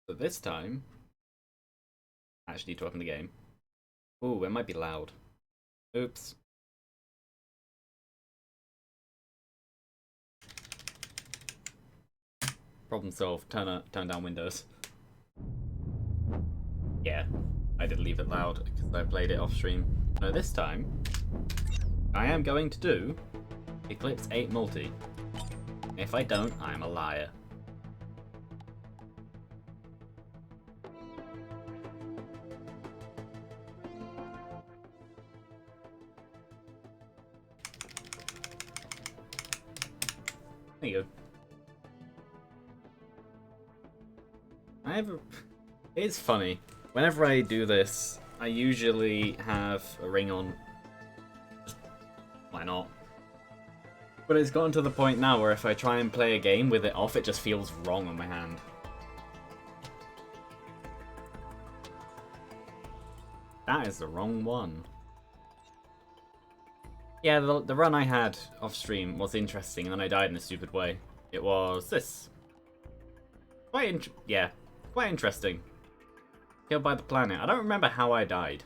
But this time, I actually need to open the game. Ooh, it might be loud. Oops. Problem solved. Turn down Windows. Yeah, I did leave it loud because I played it off stream. No, this time, I am going to do Eclipse 8 Multi. If I don't, I'm a liar. There you go. It's funny. Whenever I do this, I usually have a ring on. Just, why not? But it's gotten to the point now where if I try and play a game with it off, it just feels wrong on my hand. That is the wrong one. Yeah, the run I had off stream was interesting, and then I died in a stupid way. It was this. Quite interesting. Killed by the planet. I don't remember how I died.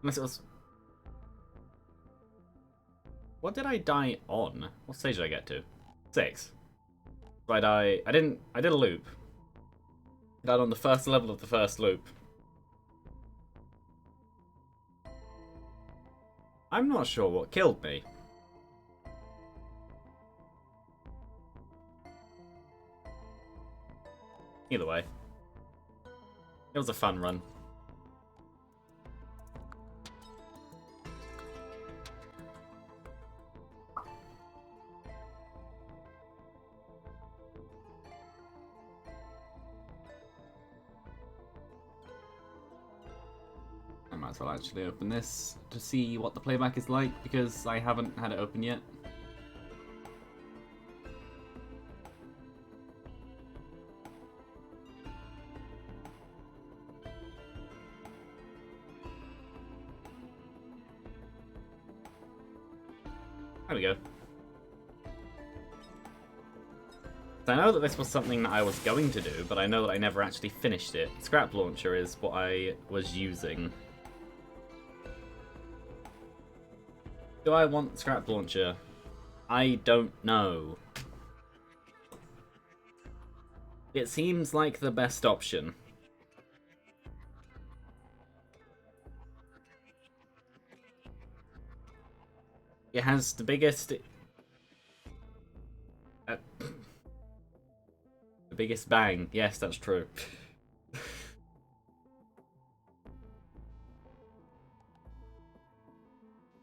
Unless it was... What did I die on? What stage did I get to? 6. So I did a loop. I died on the first level of the first loop. I'm not sure what killed me. Either way. It was a fun run. I might as well actually open this to see what the playback is like, because I haven't had it open yet. There we go. So I know that this was something that I was going to do, but I know that I never actually finished it. Scrap Launcher is what I was using. Do I want Scrap Launcher? I don't know. It seems like the best option. It has the biggest... the biggest bang. Yes, that's true.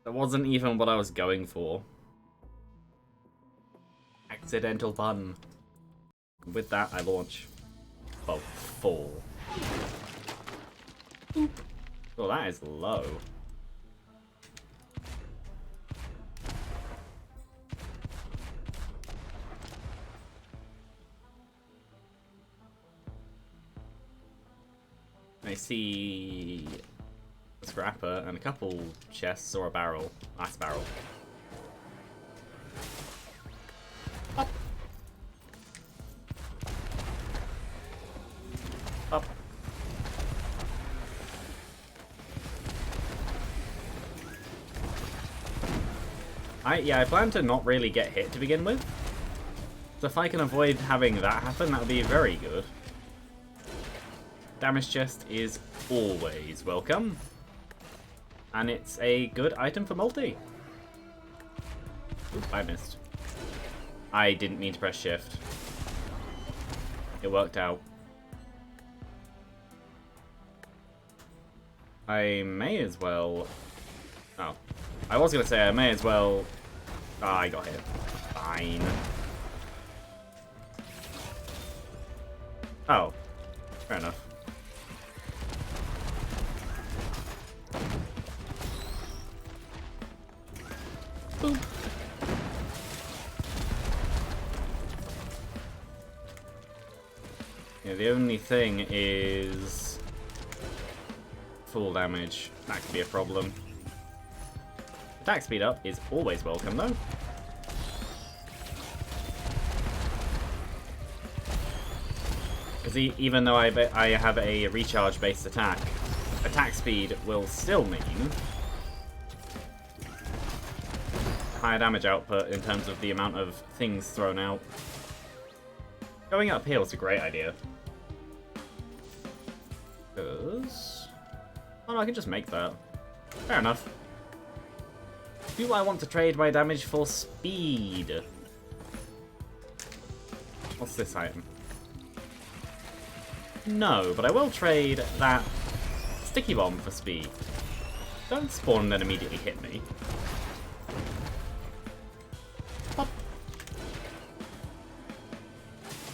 That wasn't even what I was going for. Accidental button. With that, I launch. Well, 4. Oh, that is low. I see a scrapper and a couple chests or a barrel. Last barrel. Up. Up. I plan to not really get hit to begin with. So if I can avoid having that happen, that would be very good. Damage chest is always welcome. And it's a good item for multi. Oop, I missed. I didn't mean to press shift. It worked out. I may as well... Oh. I was going to say I may as well... Ah, I got hit. Fine. Oh. Fair enough. Boop. Yeah, the only thing is full damage. That could be a problem. Attack speed up is always welcome though. Because even though I have a recharge-based attack speed will still mean higher damage output in terms of the amount of things thrown out. Going uphill is a great idea. Because... oh no, I can just make that. Fair enough. Do I want to trade my damage for speed? What's this item? No, but I will trade that sticky bomb for speed. Don't spawn and then immediately hit me. Pop.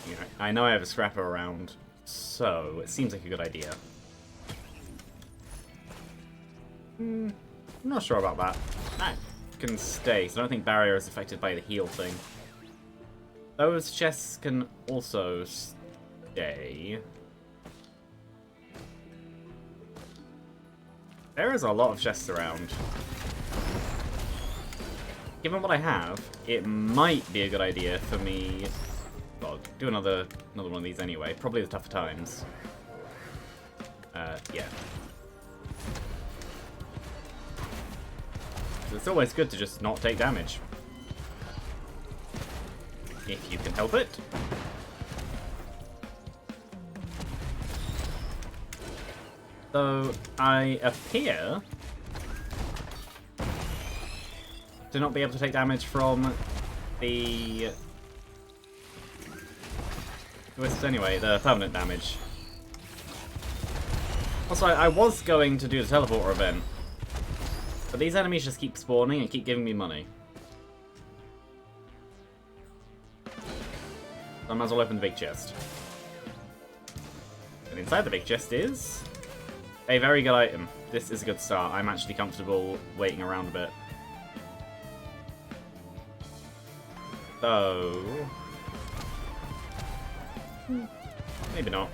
Yeah, I know I have a scrapper around, so it seems like a good idea. I'm not sure about that. That can stay, so I don't think barrier is affected by the heal thing. Those chests can also stay. There is a lot of chests around. Given what I have, it might be a good idea for me... well, do another one of these anyway. Probably the tougher times. Yeah. So it's always good to just not take damage. If you can help it. So, I appear to not be able to take damage from the... twists anyway, the permanent damage. Also, I was going to do the teleporter event, but these enemies just keep spawning and keep giving me money. So I might as well open the big chest. And inside the big chest is... a very good item. This is a good start. I'm actually comfortable waiting around a bit. So... maybe not.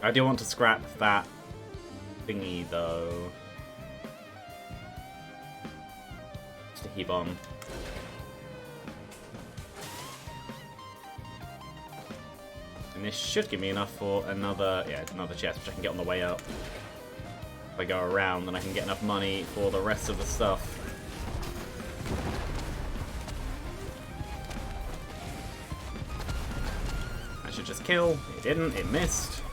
I do want to scrap that thingy, though. Sticky bomb. And this should give me enough for another chest, which I can get on the way up. If I go around, then I can get enough money for the rest of the stuff. I should just kill. It didn't. It missed.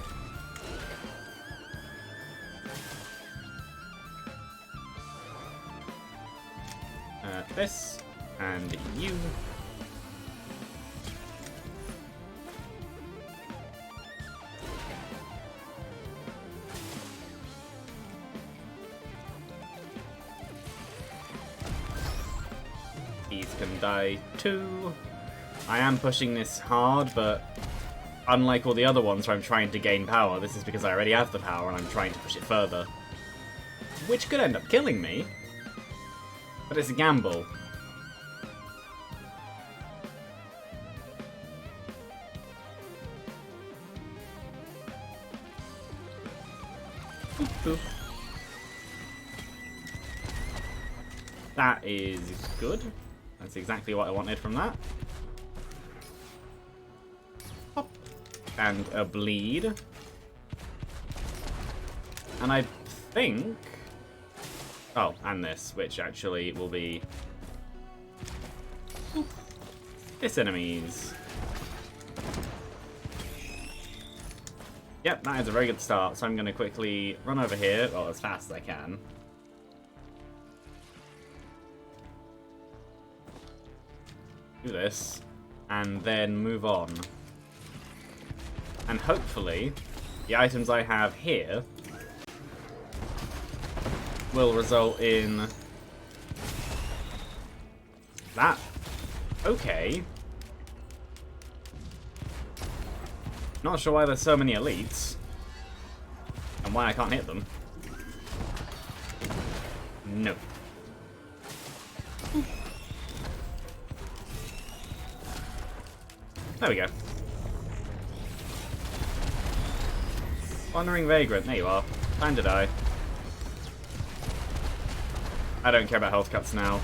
This. And you. These can die too. I am pushing this hard, but unlike all the other ones where I'm trying to gain power, this is because I already have the power and I'm trying to push it further. Which could end up killing me, but it's a gamble. Boop, boop. That is good. That's exactly what I wanted from that. Hop. And a bleed. And I think... oh, and this, which actually will be... this enemies. Yep, that is a very good start, so I'm going to quickly run over here, well, as fast as I can. Do this, and then move on. And hopefully, the items I have here will result in that. Okay. Not sure why there's so many elites, and why I can't hit them. No. There we go. Wandering Vagrant, there you are. Time to die. I don't care about health cuts now.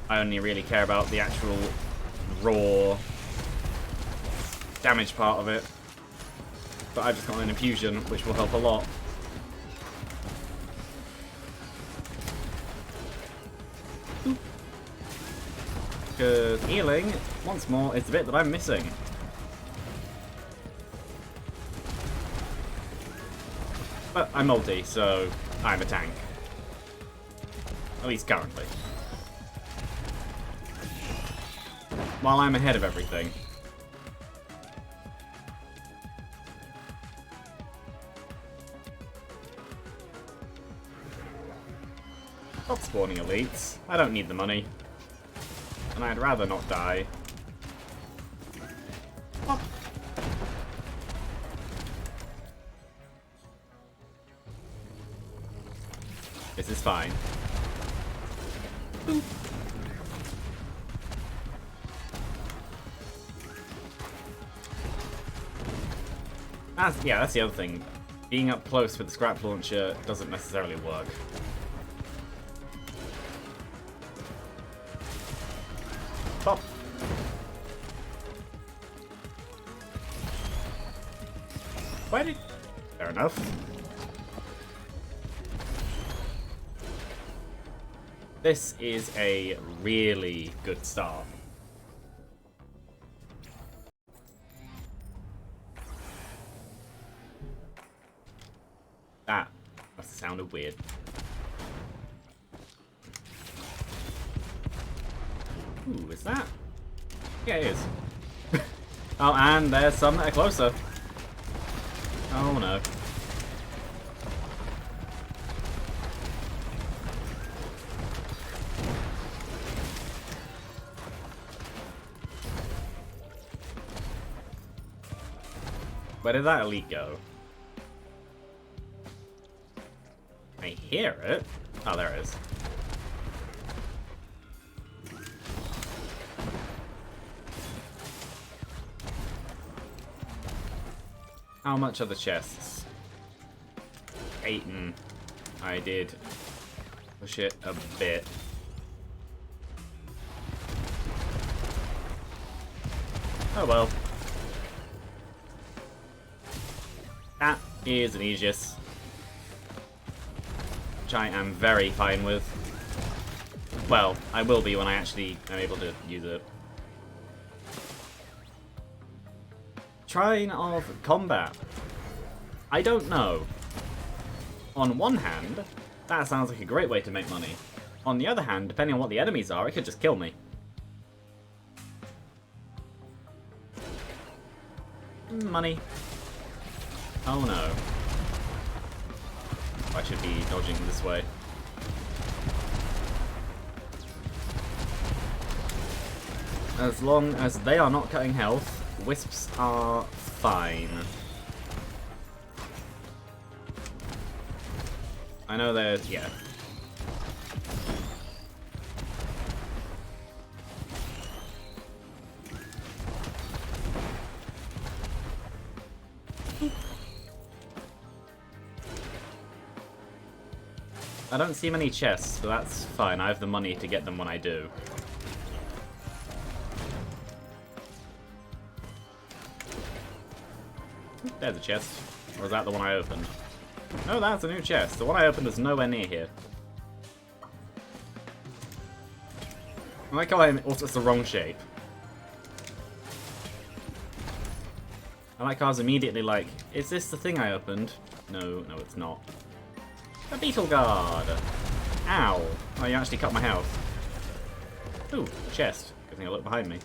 I only really care about the actual raw damage part of it. But I've just got an infusion, which will help a lot. Because healing, once more, is the bit that I'm missing. But I'm multi, so I'm a tank. At least currently. While I'm ahead of everything. Stop spawning elites. I don't need the money. And I'd rather not die. Oh. This is fine. Boop. That's the other thing. Being up close with the scrap launcher doesn't necessarily work. Pop. Why did... Fair enough. This is a really good start. That must have sounded weird. Ooh, is that? Yeah, it is. Oh, and there's some that are closer. Oh no. Where did that elite go? I hear it. Oh, there it is. How much are the chests? 8, and I did push it a bit. Oh well. That is an Aegis, which I am very fine with. Well, I will be when I actually am able to use it. Shrine of Combat. I don't know. On one hand, that sounds like a great way to make money. On the other hand, depending on what the enemies are, it could just kill me. Money. Oh no. I should be dodging this way. As long as they are not cutting health, wisps are fine. I know there's... yeah. I don't see many chests, but that's fine. I have the money to get them when I do. There's a chest. Or is that the one I opened? No, that's a new chest. The one I opened is nowhere near here. I like how also it's the wrong shape. I like how I was immediately like, is this the thing I opened? No, no it's not. A beetle guard! Ow! Oh, you actually cut my health. Ooh, chest. Good thing I look behind me.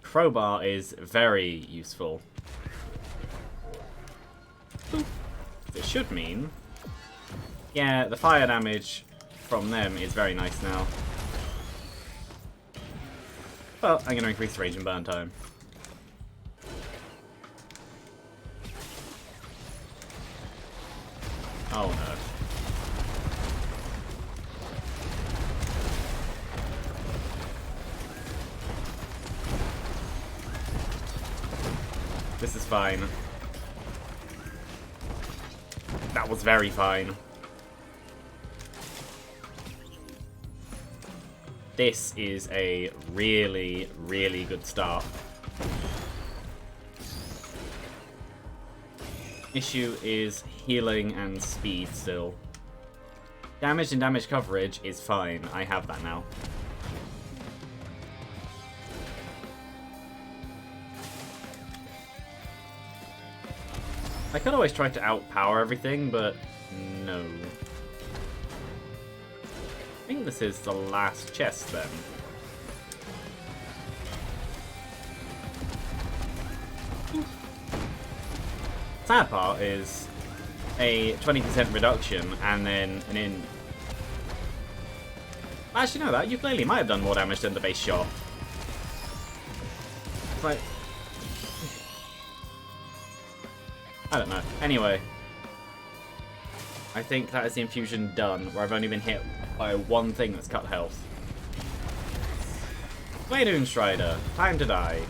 Crowbar is very useful. Ooh. It should mean... yeah, the fire damage from them is very nice now. But I'm going to increase rage and burn time. Oh no. This is fine. That was very fine. This is a really, really good start. Issue is healing and speed still. Damage and damage coverage is fine. I have that now. I could always try to outpower everything, but no. I think this is the last chest then. Sad part is a 20% reduction and then an in. Actually, no, that ukulele might have done more damage than the base shot. It's like, I don't know. Anyway, I think that is the infusion done, where I've only been hit by one thing that's cut health. Bladeon Strider, time to die.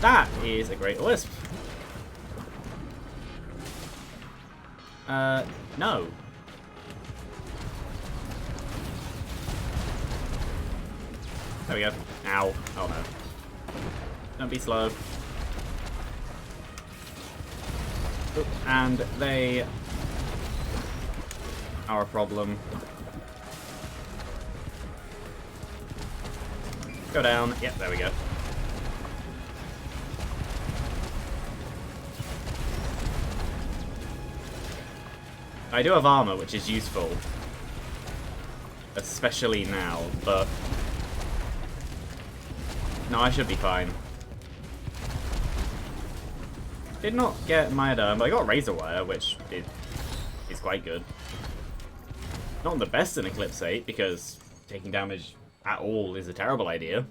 That is a Great Wisp. No. There we go. Ow. Oh no. Don't be slow. Oop. And they are a problem. Go down. Yep, there we go. I do have armor, which is useful. Especially now, but... No, I should be fine. Did not get Myoderm, but I got Razor Wire, which is quite good. Not the best in Eclipse 8, because taking damage at all is a terrible idea.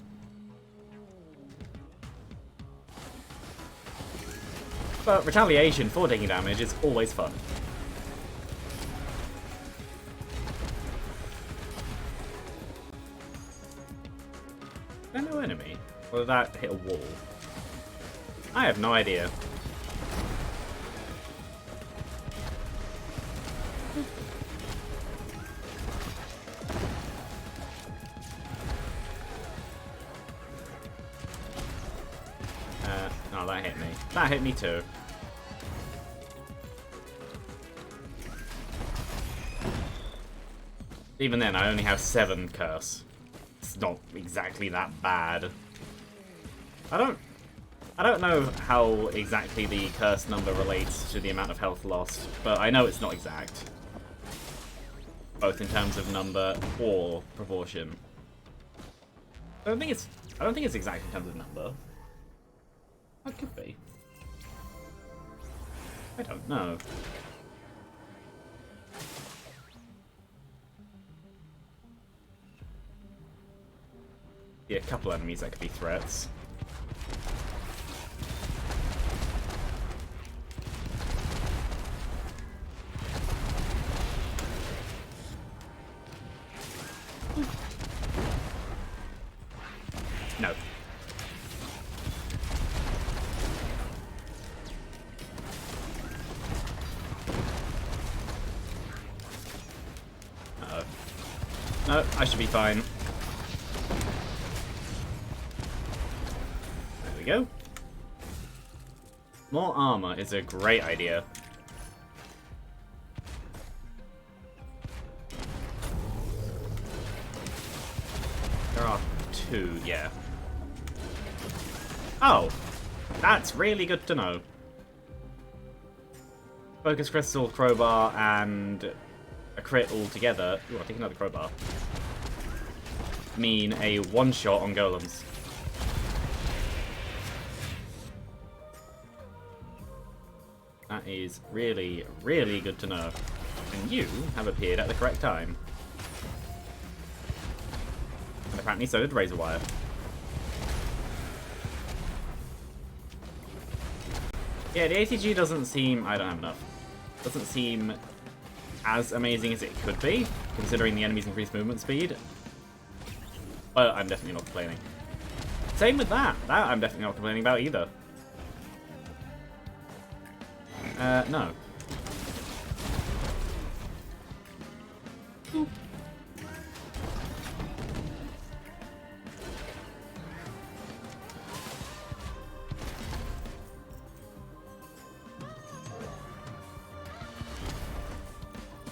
But retaliation for taking damage is always fun. Is there no enemy? Or did that hit a wall? I have no idea. No, that hit me. That hit me too. Even then, I only have 7 curse. It's not exactly that bad. I don't know how exactly the curse number relates to the amount of health lost, but I know it's not exact. Both in terms of number or proportion. I don't think it's exact in terms of number. It could be. I don't know. Yeah, a couple enemies that could be threats. No. Uh-oh. No, I should be fine. There we go. More armor is a great idea. There are 2, yeah. Oh, that's really good to know. Focus Crystal, Crowbar, and a crit all together. Ooh, I'll take another Crowbar. Mean a one-shot on golems. That is really, really good to know. And you have appeared at the correct time. And apparently so did Razor Wire. Yeah, the ATG doesn't seem... I don't have enough. Doesn't seem as amazing as it could be, considering the enemy's increased movement speed. But I'm definitely not complaining. Same with that. That I'm definitely not complaining about either. No.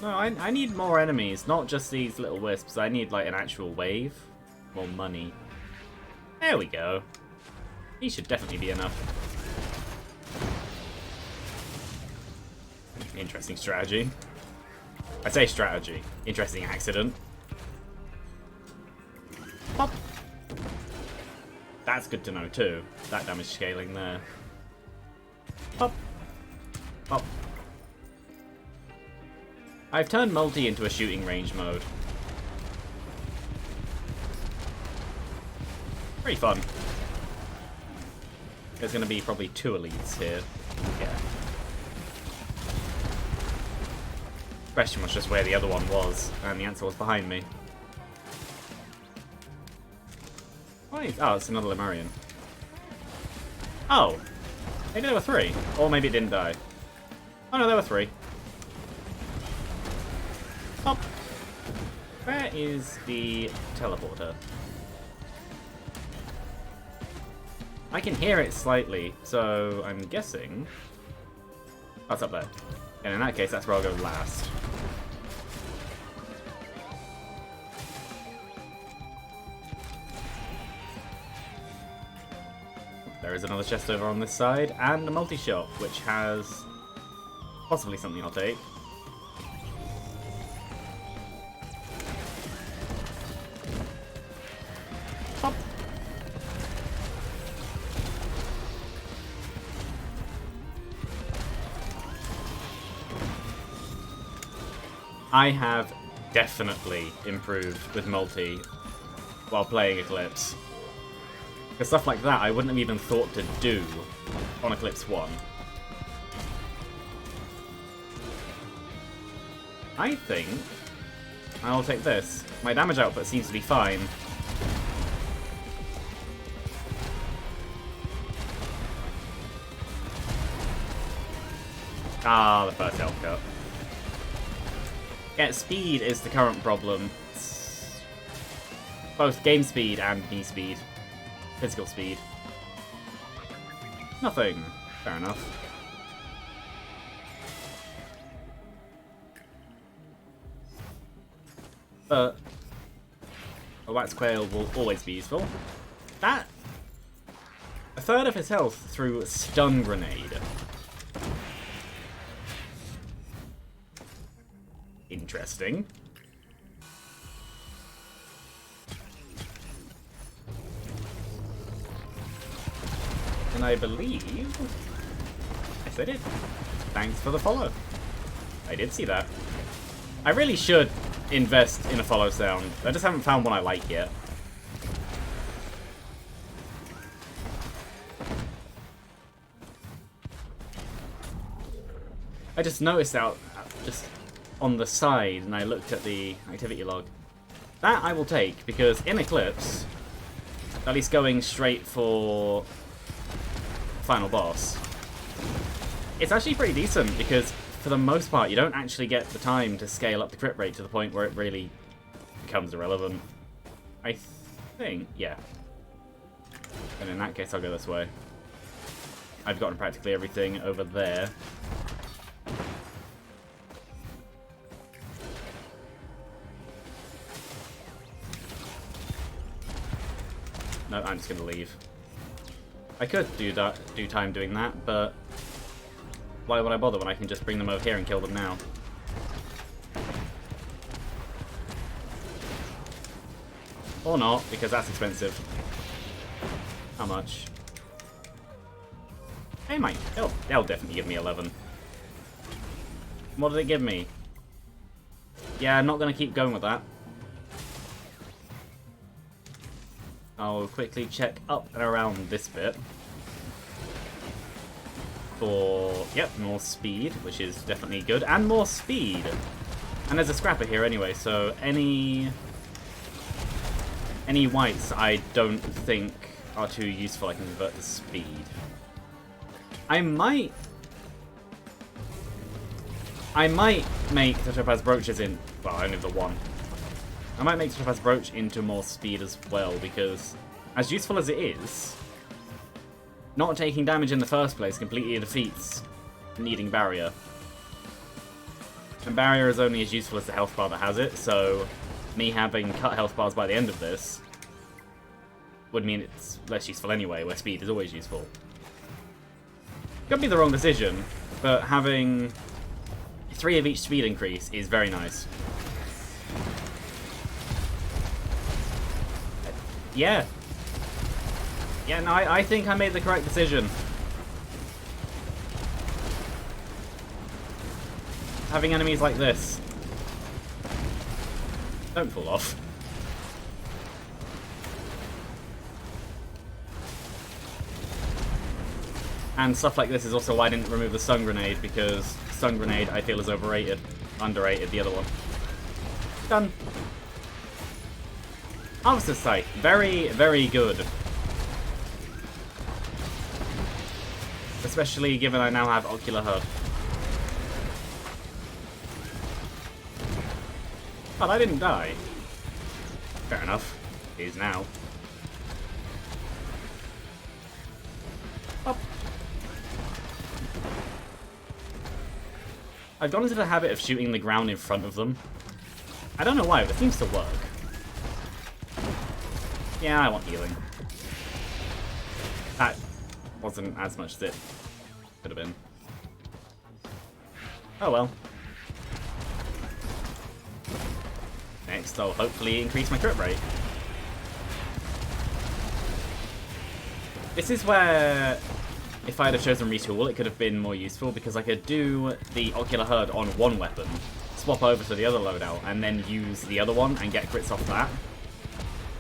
No, I need more enemies, not just these little wisps. I need, like, an actual wave. More money. There we go. He should definitely be enough. Interesting strategy. I say strategy. Interesting accident. Pop. That's good to know, too. That damage scaling there. Pop. Pop. I've turned multi into a shooting range mode. Pretty fun. There's going to be probably 2 elites here. Yeah. Question was just where the other one was, and the answer was behind me. Why? Oh, it's another Lemurian. Oh! Maybe there were 3. Or maybe it didn't die. Oh no, there were 3. Pop! Where is the teleporter? I can hear it slightly, so I'm guessing... Oh, it's up there. And in that case, that's where I'll go last. There is another chest over on this side, and a multi-shop, which has possibly something I'll take. Pop. I have definitely improved with multi while playing Eclipse. Because stuff like that I wouldn't have even thought to do on Eclipse 1. I think I'll take this. My damage output seems to be fine. Ah, the first health cut. Yeah, speed is the current problem. It's both game speed and knee speed. Physical speed. Nothing. Fair enough. But a wax quail will always be useful. That... A third of his health through stun grenade. Interesting. And I believe... Yes, I did. Thanks for the follow. I did see that. I really should invest in a follow sound. I just haven't found one I like yet. I just noticed out just on the side, and I looked at the activity log. That I will take, because in Eclipse, at least going straight for final boss, it's actually pretty decent, because for the most part you don't actually get the time to scale up the crit rate to the point where it really becomes irrelevant. I think, yeah. And in that case I'll go this way. I've gotten practically everything over there. No, I'm just gonna leave. I could do time doing that, but why would I bother when I can just bring them over here and kill them now? Or not, because that's expensive. How much? Hey, mate, they'll definitely give me 11. What did it give me? Yeah, I'm not gonna keep going with that. I'll quickly check up and around this bit for, yep, more speed, which is definitely good, and more speed. And there's a scrapper here anyway, so any whites I don't think are too useful. I can convert to speed. I might I might make the Topaz Brooches in... well, only the one. I might make the Topaz Brooch into more speed as well, because as useful as it is, not taking damage in the first place completely defeats needing Barrier. And Barrier is only as useful as the health bar that has it, so me having cut health bars by the end of this would mean it's less useful anyway, where speed is always useful. Could be the wrong decision, but having 3 of each speed increase is very nice. Yeah. Yeah, no, I think I made the correct decision. Having enemies like this. Don't fall off. And stuff like this is also why I didn't remove the Stun Grenade, because Stun Grenade I feel is overrated. Underrated, the other one. Done. Harvester's Scythe. Very, very good. Especially given I now have Ocular HUD. But I didn't die. Fair enough. It is now. Up. I've gone into the habit of shooting the ground in front of them. I don't know why, but it seems to work. Yeah, I want healing. That wasn't as much as it could have been. Oh well. Next, I'll hopefully increase my crit rate. This is where, if I had chosen Retool, it could have been more useful, because I could do the Ocular HUD on one weapon, swap over to the other loadout, and then use the other one and get crits off that.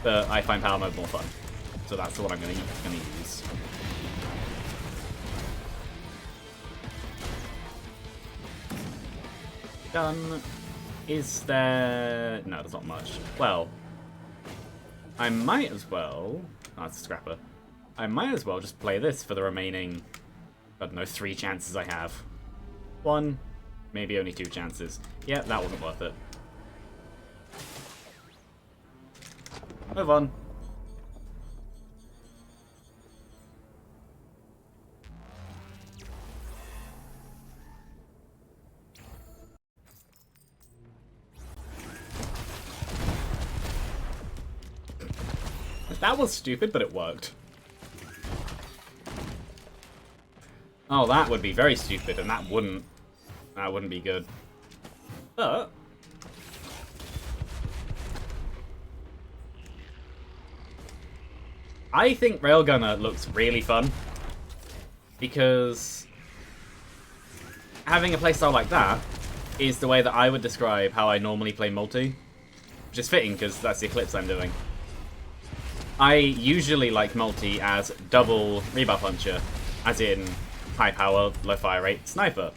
But I find Power Mode more fun, so that's the one I'm going to use. Done. Is there... no, there's not much. Well, I might as well... oh, it's a scrapper. I might as well just play this for the remaining, I don't know, 3 chances I have. 1, maybe only 2 chances. Yeah, that wasn't worth it. Move on. That was stupid, but it worked. Oh, that would be very stupid, and that wouldn't be good. But I think Railgunner looks really fun, because having a playstyle like that is the way that I would describe how I normally play multi, which is fitting because that's the Eclipse I'm doing. I usually like multi as double rebuff puncher, as in high power, low fire rate sniper,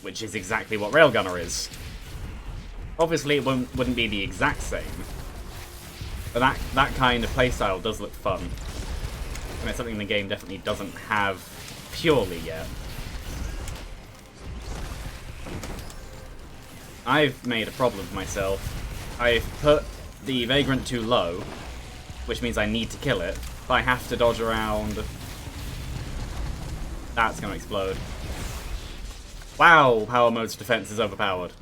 which is exactly what Railgunner is. Obviously it wouldn't be the exact same, but that kind of playstyle does look fun, and it's something the game definitely doesn't have purely yet. I've made a problem for myself. I've put the Vagrant too low, which means I need to kill it, but I have to dodge around. That's gonna explode. Wow, Power Mode's defense is overpowered.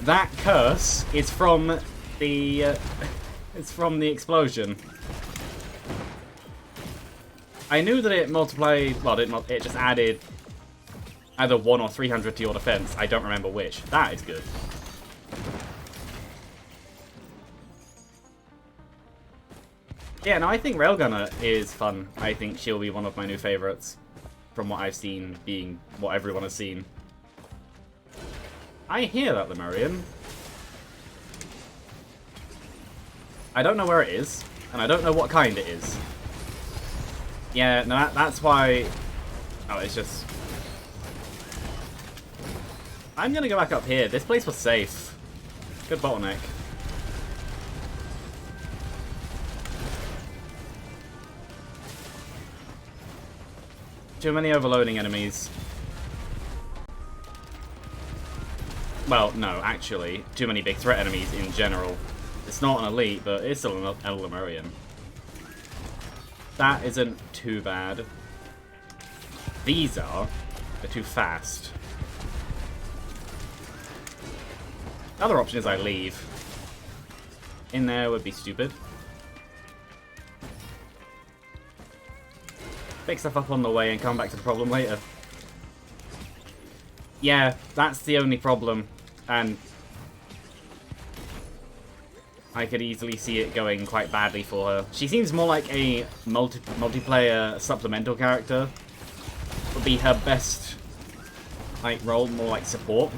That curse is from the it's from the explosion. I knew that it multiplied, well, it just added either 1 or 300 to your defense. I don't remember which. That is good. Yeah, no, I think Railgunner is fun. I think she'll be one of my new favorites, from what I've seen being what everyone has seen. I hear that, Lemurian. I don't know where it is, and I don't know what kind it is. Yeah, no, that's why... oh, it's just... I'm gonna go back up here. This place was safe. Good bottleneck. Too many overloading enemies. Well, no, actually. Too many big threat enemies in general. It's not an elite, but it's still an Lemurian. That isn't too bad. These are. They're too fast. The other option is I leave. In there would be stupid. Pick stuff up on the way and come back to the problem later. Yeah, that's the only problem. And I could easily see it going quite badly for her. She seems more like a multiplayer supplemental character. Would be her best like role, more like support.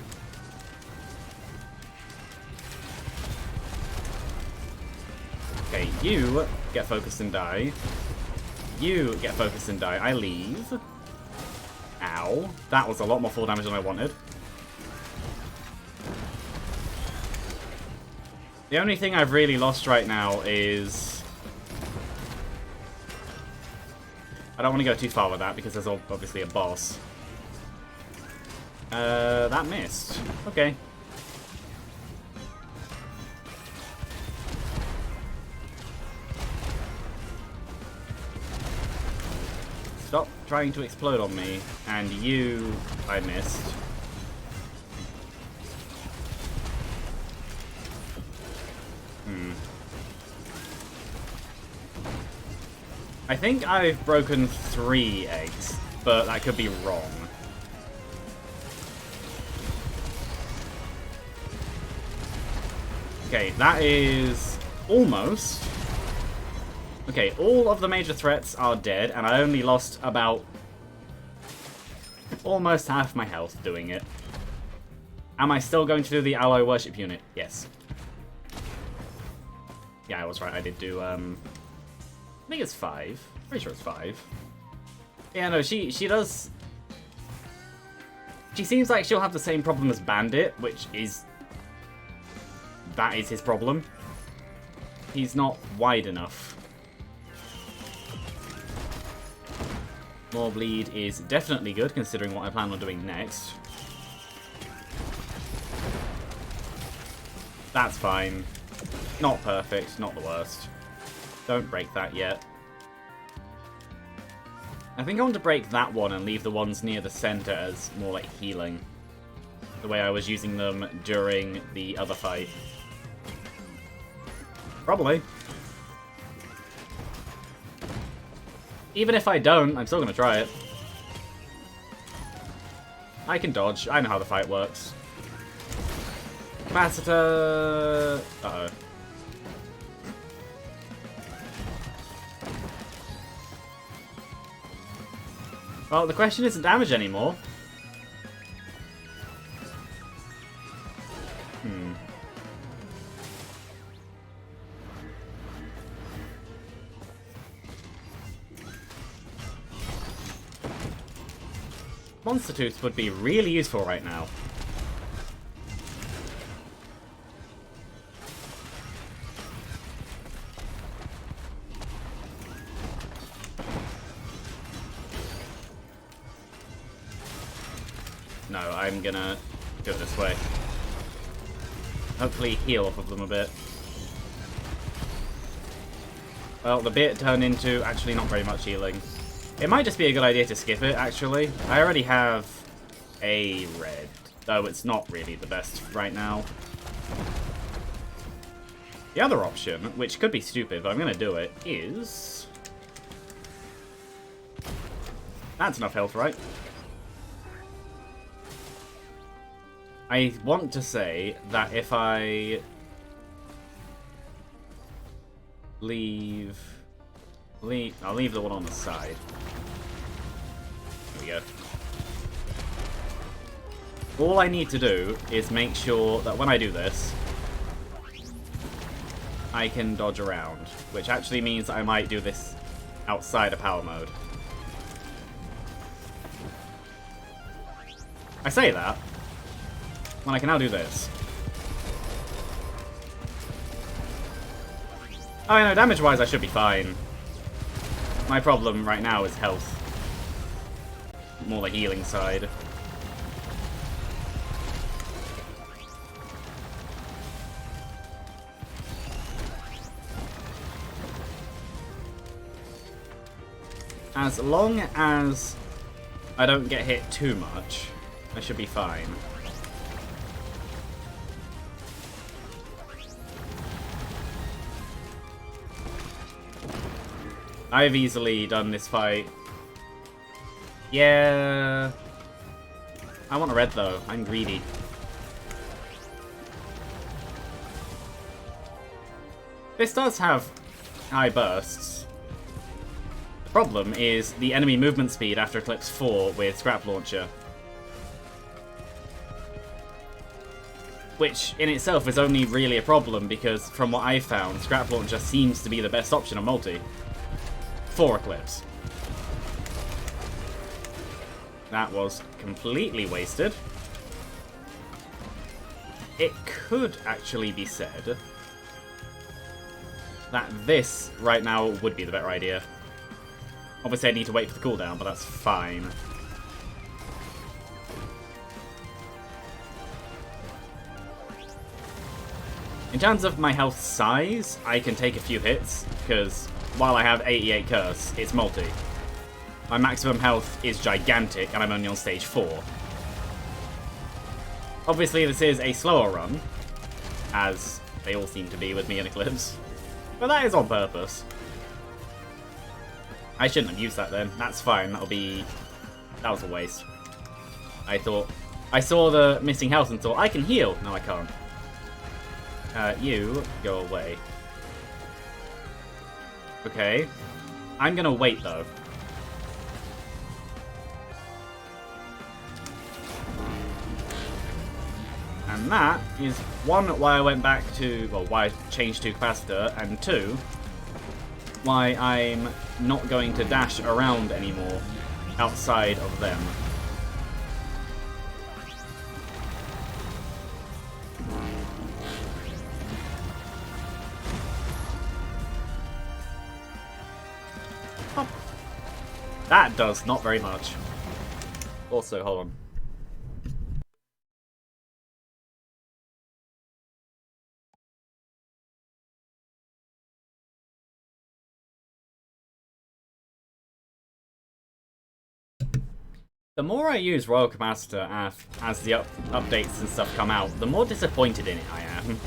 Okay, you get focused and die. You get focused and die. I leave. Ow. That was a lot more full damage than I wanted. The only thing I've really lost right now is... I don't want to go too far with that because there's obviously a boss. That missed. Okay. Stop trying to explode on me. And you... I missed. I think I've broken 3 eggs, but that could be wrong. Okay, that is almost... Okay, all of the major threats are dead, and I only lost about almost half my health doing it. Am I still going to do the Alloy Worship unit? Yes. Yeah, I was right. I did do, I think it's 5. Pretty sure it's 5. Yeah, no, she does... She seems like she'll have the same problem as Bandit, which is... That is his problem. He's not wide enough. More bleed is definitely good, considering what I plan on doing next. That's fine. Not perfect, not the worst. Don't break that yet. I think I want to break that one and leave the ones near the center as more like healing. The way I was using them during the other fight. Probably. Even if I don't, I'm still going to try it. I can dodge. I know how the fight works. Capacitor... Uh-oh. Well, the question isn't damage anymore. Monster Tooth would be really useful right now. No, I'm gonna go this way. Hopefully heal off of them a bit. Well, the bit turned into actually not very much healing. It might just be a good idea to skip it, actually. I already have a red, though it's not really the best right now. The other option, which could be stupid, but I'm going to do it, is... That's enough health, right? I want to say that if I leave... I'll leave the one on the side. There we go. All I need to do is make sure that when I do this, I can dodge around, which actually means I might do this outside of power mode. I say that, when I can now do this. Oh, no, damage-wise I should be fine. My problem right now is health. more the healing side. As long as I don't get hit too much, I should be fine. I've easily done this fight. Yeah. I want a red though. I'm greedy. This does have high bursts. The problem is the enemy movement speed after Eclipse 4 with Scrap Launcher. Which in itself is only really a problem because from what I found, Scrap Launcher seems to be the best option on multi. For Eclipse. That was completely wasted. It could actually be said that this right now would be the better idea. Obviously I need to wait for the cooldown, but that's fine. In terms of my health size, I can take a few hits, because while I have 88 curse, it's multi. My maximum health is gigantic, and I'm only on stage 4. Obviously, this is a slower run, as they all seem to be with me in Eclipse. But that is on purpose. I shouldn't have used that then. That's fine, that was a waste. I saw the missing health and thought, I can heal! No, I can't. You, go away. Okay. I'm gonna wait, though. And that is, one, why I went back to, well, why I changed to capacitor, and two, why I'm not going to dash around anymore outside of them. That does not very much. Also, hold on. The more I use Royal Capacitor as the updates and stuff come out, the more disappointed in it I am.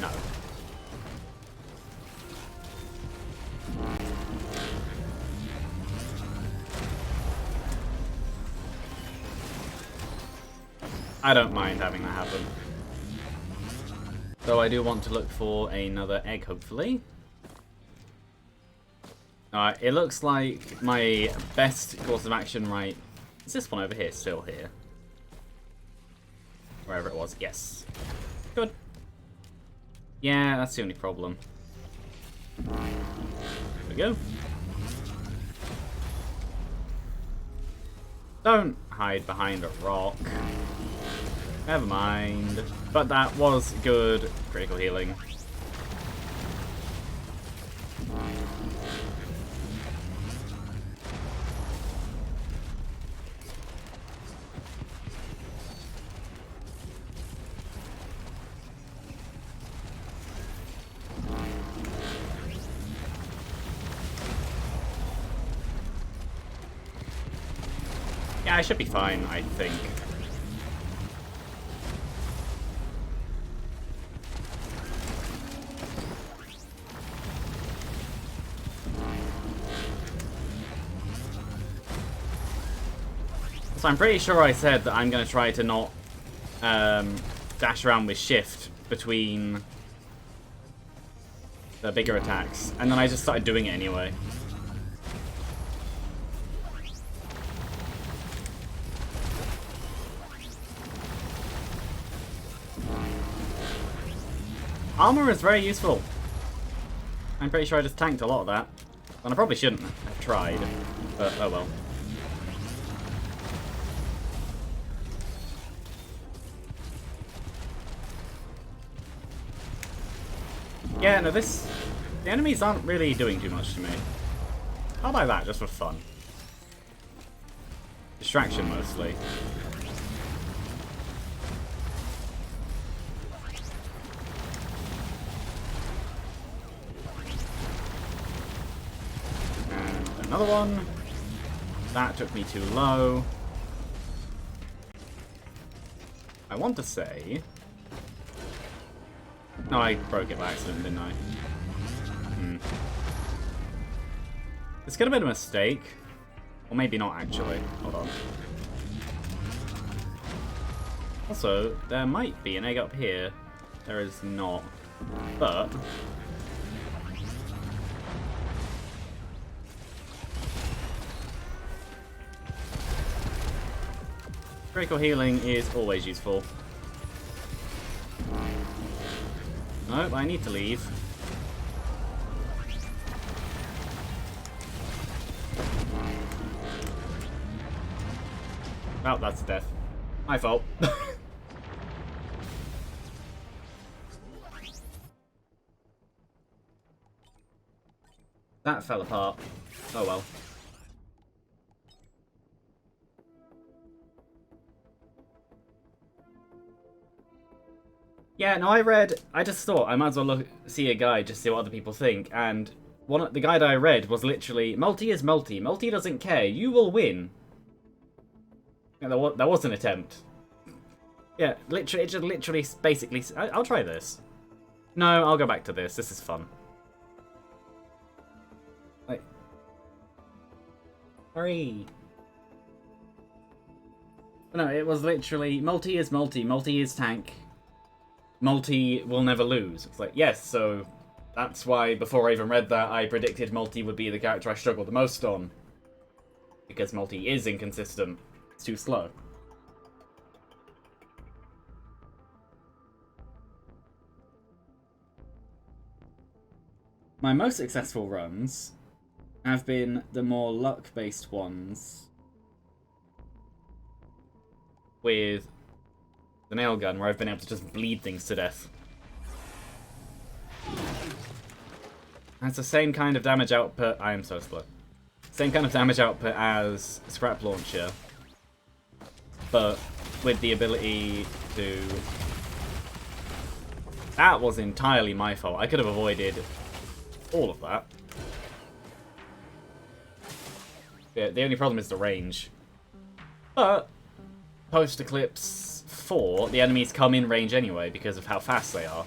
No. I don't mind having that happen. Though I do want to look for another egg, hopefully. Alright, it looks like my best course of action right... Is this one over here still here? Wherever it was, yes. Good. Yeah, that's the only problem. There we go. Don't hide behind a rock. Never mind. But that was good critical healing. Yeah, I should be fine, I think. So I'm pretty sure I said that I'm going to try to not dash around with shift between the bigger attacks, and then I just started doing it anyway. Armor is very useful. I'm pretty sure I just tanked a lot of that. And I probably shouldn't have tried, but oh well. Yeah, no, this The enemies aren't really doing too much to me. I'll buy that just for fun. Distraction mostly. And another one. That took me too low. I want to say... No, I broke it by accident, didn't I? This could have been a mistake. Or maybe not, actually. Hold on. Also, there might be an egg up here. There is not. But... critical healing is always useful. Nope, I need to leave. Oh, that's a death. My fault. That fell apart. Oh well. Yeah, no, I just thought I might as well see a guide, just see what other people think, and the guide I read was literally, multi is multi, multi doesn't care, you will win. Yeah, that was an attempt. Yeah, literally, it just literally, basically, I'll try this. No, I'll go back to this is fun. Like, hurry. No, it was literally, multi is multi, multi is tank. Multi will never lose. It's like, yes, so that's why before I even read that, I predicted multi would be the character I struggled the most on. Because multi is inconsistent. It's too slow. My most successful runs have been the more luck-based ones with the nail gun, where I've been able to just bleed things to death. That's the same kind of damage output. I am so slow. Same kind of damage output as Scrap Launcher, but with the ability to... That was entirely my fault. I could have avoided all of that. Yeah, the only problem is the range. But post-Eclipse 4, the enemies come in range anyway because of how fast they are.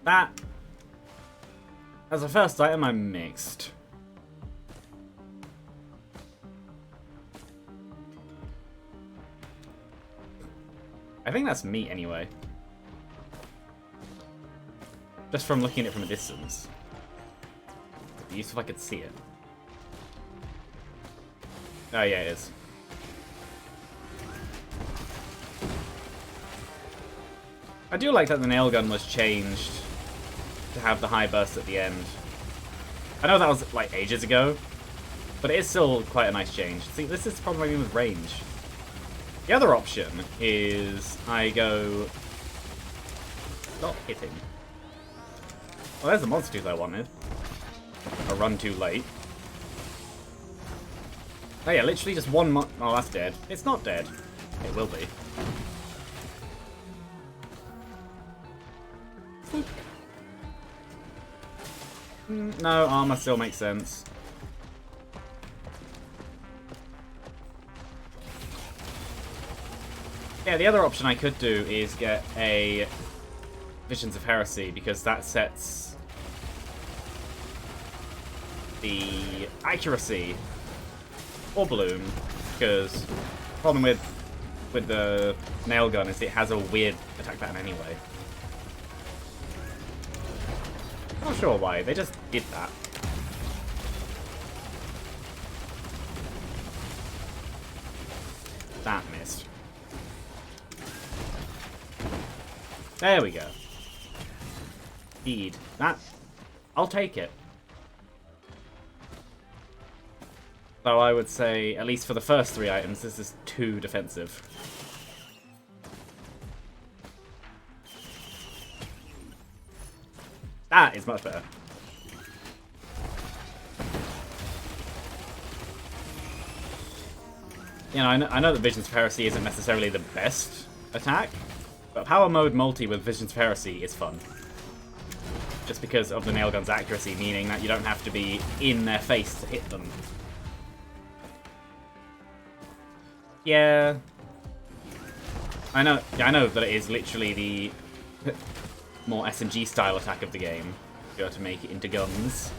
That, as a first item, I'm mixed. I think that's meat anyway. Just from looking at it from a distance. It'd be useful if I could see it. Oh yeah, it is. I do like that the nail gun was changed to have the high burst at the end. I know that was like ages ago, but it is still quite a nice change. See, this is the problem I mean with range. The other option is I go... Stop hitting. Well, there's the monster tooth I wanted. I run too late. Oh yeah, literally just one oh, that's dead. It's not dead. It will be. No, armor still makes sense. Yeah, the other option I could do is get a Visions of Heresy, because that sets the accuracy or bloom, because the problem with the nail gun is it has a weird attack pattern anyway. Not sure why, they just did that. That missed. There we go. Speed. That... I'll take it. So I would say, at least for the first 3 items, this is too defensive. That is much better. You know, I know that Visions of Heresy isn't necessarily the best attack, but Power Mode multi with Visions of Heresy is fun. Just because of the Nailgun's accuracy, meaning that you don't have to be in their face to hit them. Yeah. I know that it is literally the more SMG style attack of the game. You have to make it into guns.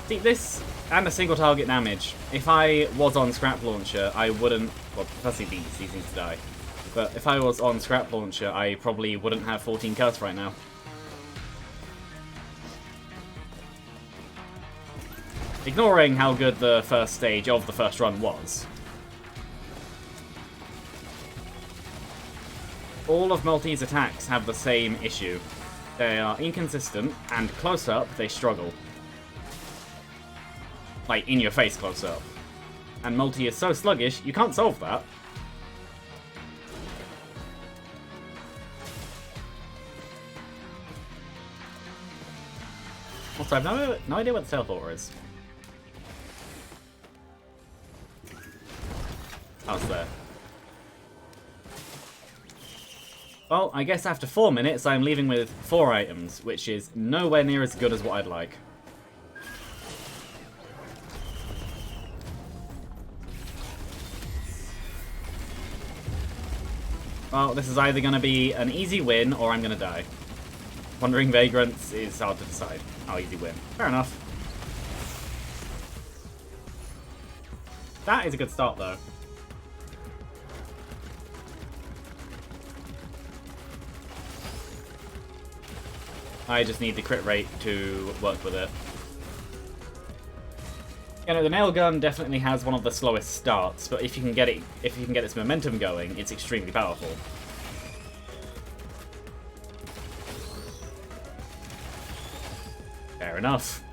See, this and a single target damage. If I was on Scrap Launcher, I wouldn't... Well, firstly, these need to die. But if I was on Scrap Launcher, I probably wouldn't have 14 curse right now. Ignoring how good the first stage of the first run was. All of Multi's attacks have the same issue. They are inconsistent, and close up, they struggle. Like, in your face close up. And Multi is so sluggish, you can't solve that. Also, I have no idea what the teleporter is. Oh, it's there. Well, I guess after 4 minutes, I'm leaving with 4 items, which is nowhere near as good as what I'd like. Well, this is either going to be an easy win, or I'm going to die. Wandering Vagrants is hard to decide. Oh, easy win. Fair enough. That is a good start, though. I just need the crit rate to work with it. You know, the Nailgun definitely has one of the slowest starts, but if you can get its momentum going, it's extremely powerful. Fair enough.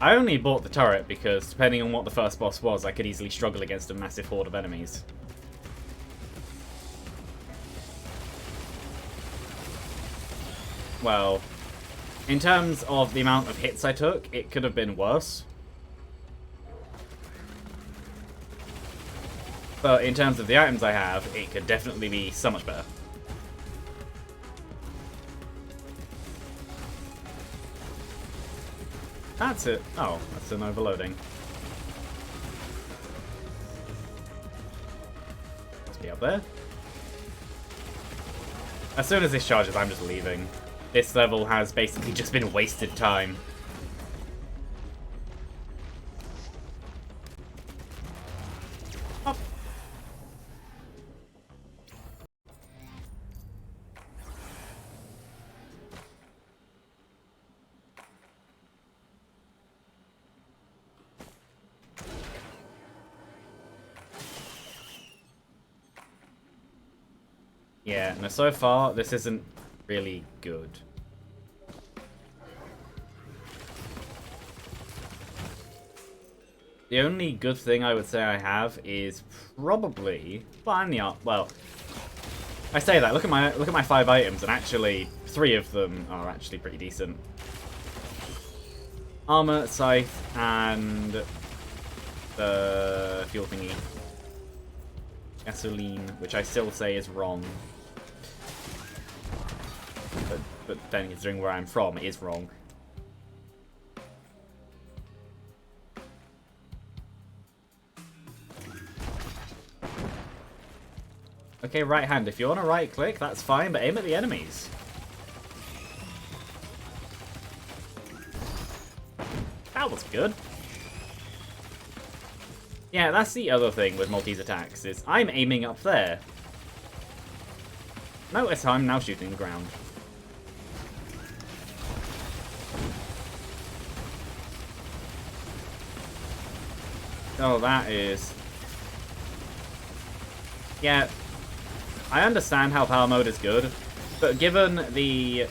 I only bought the turret because, depending on what the first boss was, I could easily struggle against a massive horde of enemies. Well, in terms of the amount of hits I took, it could have been worse. But in terms of the items I have, it could definitely be so much better. That's it. Oh, that's an overloading. Must be up there. As soon as this charges, I'm just leaving. This level has basically just been wasted time. Up. Yeah, no, so far, this isn't really good. The only good thing I would say I have is probably... Well, I say that. Look at my 5 items, and actually 3 of them are actually pretty decent. Armor, scythe, and the fuel thingy. Gasoline, which I still say is wrong. But then considering where I'm from, it is wrong. Okay, right hand. If you want to right click, that's fine, but aim at the enemies. That was good. Yeah, that's the other thing with Multi's attacks, is I'm aiming up there. Notice how I'm now shooting the ground. Oh, that is... Yeah, I understand how power mode is good, but given the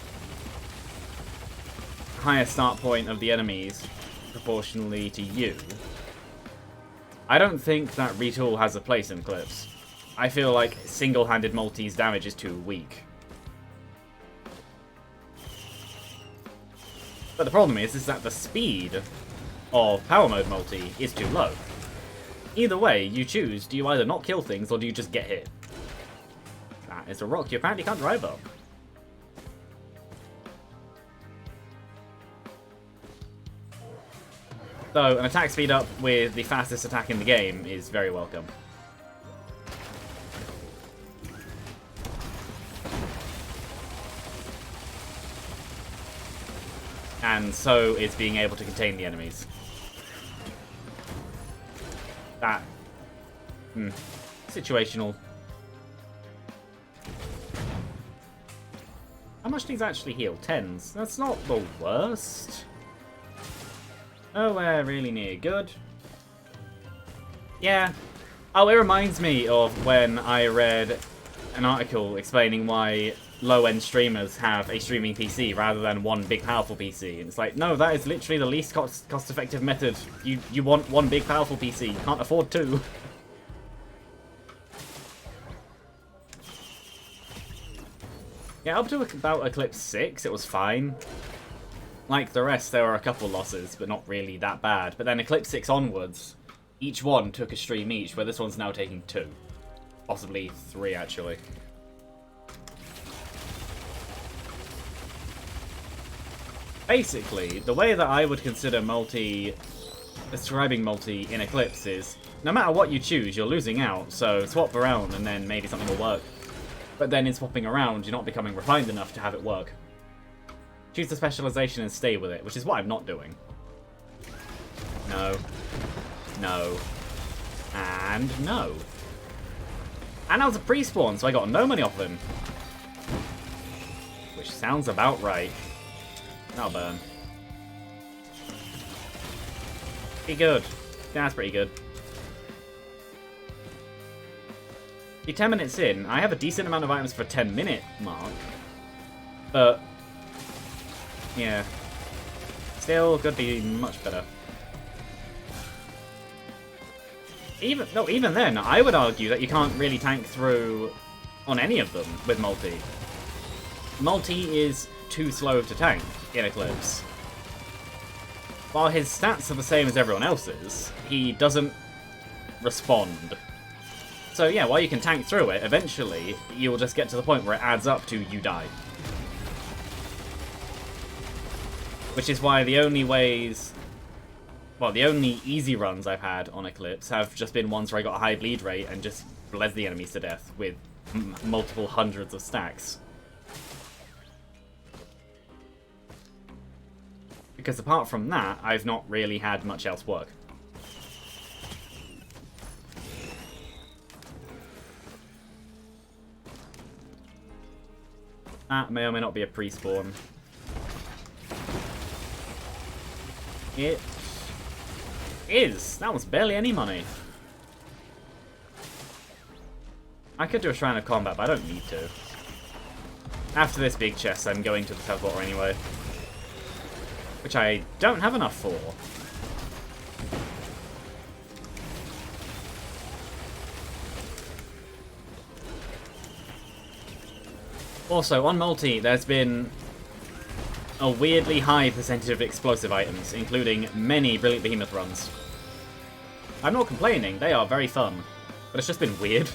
higher start point of the enemies proportionally to you, I don't think that retool has a place in Eclipse. I feel like single-handed multi's damage is too weak. But the problem is that the speed of power mode multi is too low. Either way, you choose, do you either not kill things or do you just get hit? That is a rock you apparently can't drive up. So, an attack speed up with the fastest attack in the game is very welcome. And so is being able to contain the enemies. That... situational. How much do these actually heal? 10s. That's not the worst. Nowhere really near good. Yeah. Oh, it reminds me of when I read an article explaining why low-end streamers have a streaming PC rather than one big powerful PC. And it's like, no, that is literally the least cost-effective method. You want one big powerful PC. You can't afford two. Yeah, up to about Eclipse 6, it was fine. Like the rest, there were a couple losses, but not really that bad. But then Eclipse 6 onwards, each one took a stream each, where this one's now taking 2. Possibly 3, actually. Basically, the way that I would consider describing multi in Eclipse is, no matter what you choose, you're losing out, so swap around and then maybe something will work. But then in swapping around, you're not becoming refined enough to have it work. Choose the specialization and stay with it, which is what I'm not doing. No. No. And no. And I was a pre-spawn, so I got no money off him. Which sounds about right. That'll burn. Pretty good. That's pretty good. 10 minutes in, I have a decent amount of items for a 10-minute mark. But, yeah. Still could be much better. Even then, I would argue that you can't really tank through on any of them with multi. Multi is too slow to tank in Eclipse. While his stats are the same as everyone else's, he doesn't respond. So yeah, while you can tank through it, eventually you'll just get to the point where it adds up to you die. Which is why the only ways... Well, the only easy runs I've had on Eclipse have just been ones where I got a high bleed rate and just bled the enemies to death with multiple hundreds of stacks. Because apart from that, I've not really had much else work. That may or may not be a pre-spawn. It is. That was barely any money. I could do a Shrine of Combat, but I don't need to. After this big chest, I'm going to the teleporter anyway. Which I don't have enough for. Also, on multi, there's been a weirdly high percentage of explosive items, including many Brilliant Behemoth runs. I'm not complaining, they are very fun, but it's just been weird.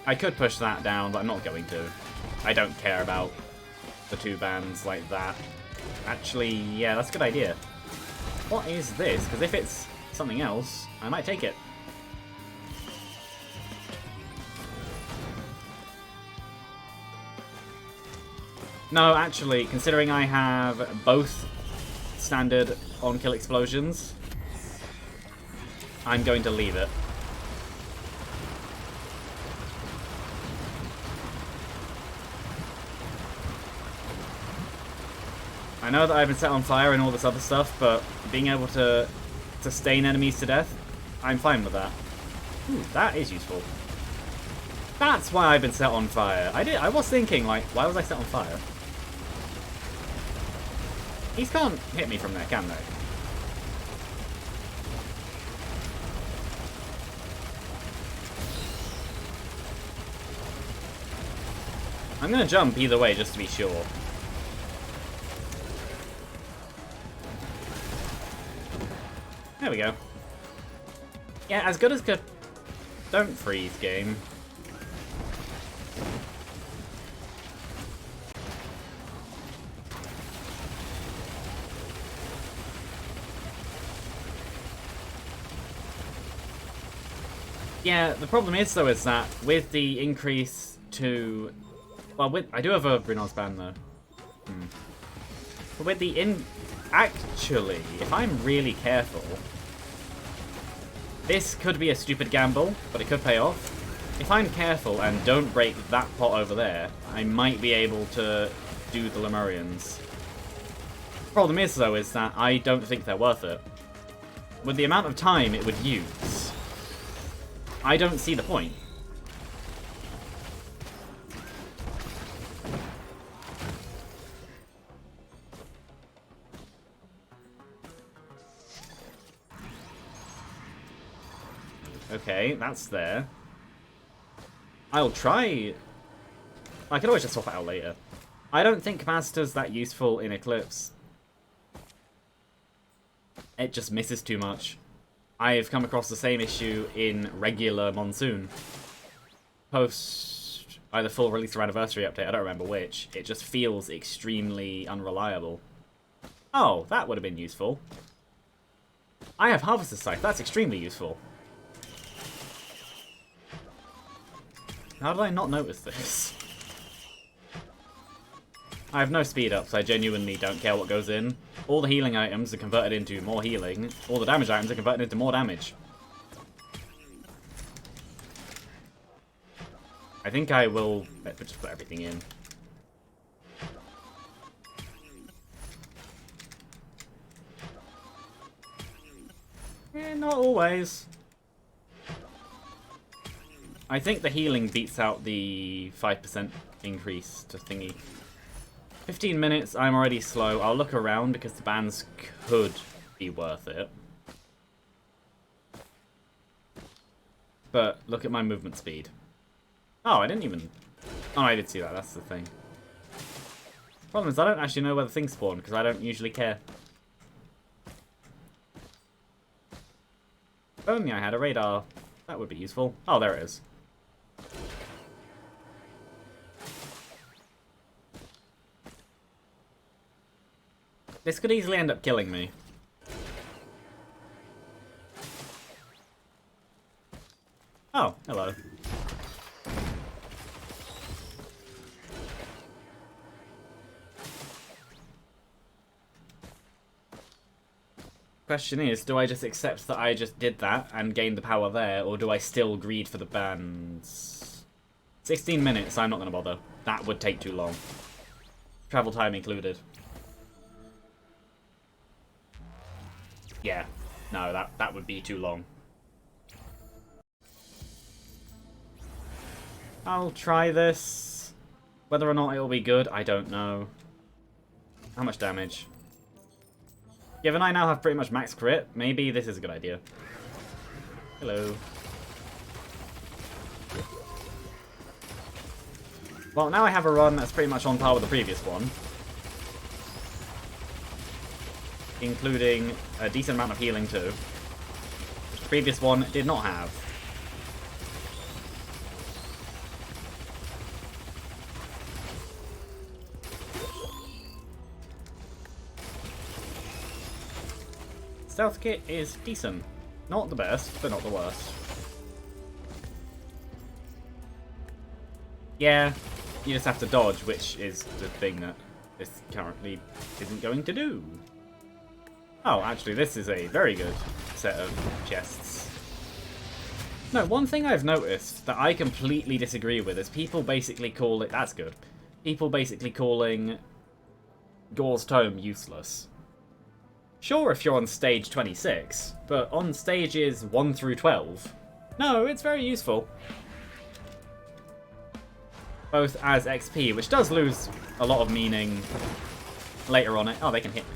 I could push that down, but I'm not going to. I don't care about the 2 bands like that. Actually, yeah, that's a good idea. What is this? Because if it's something else, I might take it. No, actually, considering I have both standard on-kill explosions, I'm going to leave it. I know that I've been set on fire and all this other stuff, but being able to sustain enemies to death, I'm fine with that. Ooh, that is useful. That's why I've been set on fire. I was thinking, like, why was I set on fire? These can't hit me from there, can they? I'm gonna jump either way just to be sure. There we go. Yeah, as good as good. Don't freeze, game. Yeah, the problem is, though, is that with the increase to... Well, I do have a Brunos band, though. But with the Actually, if I'm really careful... This could be a stupid gamble, but it could pay off. If I'm careful and don't break that pot over there, I might be able to do the Lemurians. The problem is, though, is that I don't think they're worth it. With the amount of time it would use, I don't see the point. Okay, that's there. I'll try... I can always just swap it out later. I don't think Master's that useful in Eclipse. It just misses too much. I've come across the same issue in regular Monsoon. Post either full release or anniversary update, I don't remember which. It just feels extremely unreliable. Oh, that would have been useful. I have Harvester's Scythe, that's extremely useful. How did I not notice this? I have no speed ups, I genuinely don't care what goes in. All the healing items are converted into more healing. All the damage items are converted into more damage. I think I will just put everything in. Not always. I think the healing beats out the 5% increase to thingy. 15 minutes, I'm already slow. I'll look around because the bands could be worth it. But look at my movement speed. Oh, I didn't even... Oh, I did see that. That's the thing. Problem is, I don't actually know where the things spawn because I don't usually care. If only I had a radar. That would be useful. Oh, there it is. This could easily end up killing me. Oh, hello. Question is, do I just accept that I just did that and gained the power there, or do I still greed for the bands? 16 minutes, I'm not going to bother. That would take too long. Travel time included. Yeah, no, that would be too long. I'll try this. Whether or not it'll be good, I don't know. How much damage? Given I now have pretty much max crit, maybe this is a good idea. Hello. Well, now I have a run that's pretty much on par with the previous one. Including a decent amount of healing too. Which the previous one did not have. Stealth kit is decent. Not the best, but not the worst. Yeah, you just have to dodge, which is the thing that this currently isn't going to do. Oh, actually, this is a very good set of chests. No, one thing I've noticed that I completely disagree with is people basically call it... That's good. People basically calling Gore's Tome useless. Sure, if you're on stage 26, but on stages 1 through 12, no, it's very useful. Both as XP, which does lose a lot of meaning later on. Oh, they can hit me.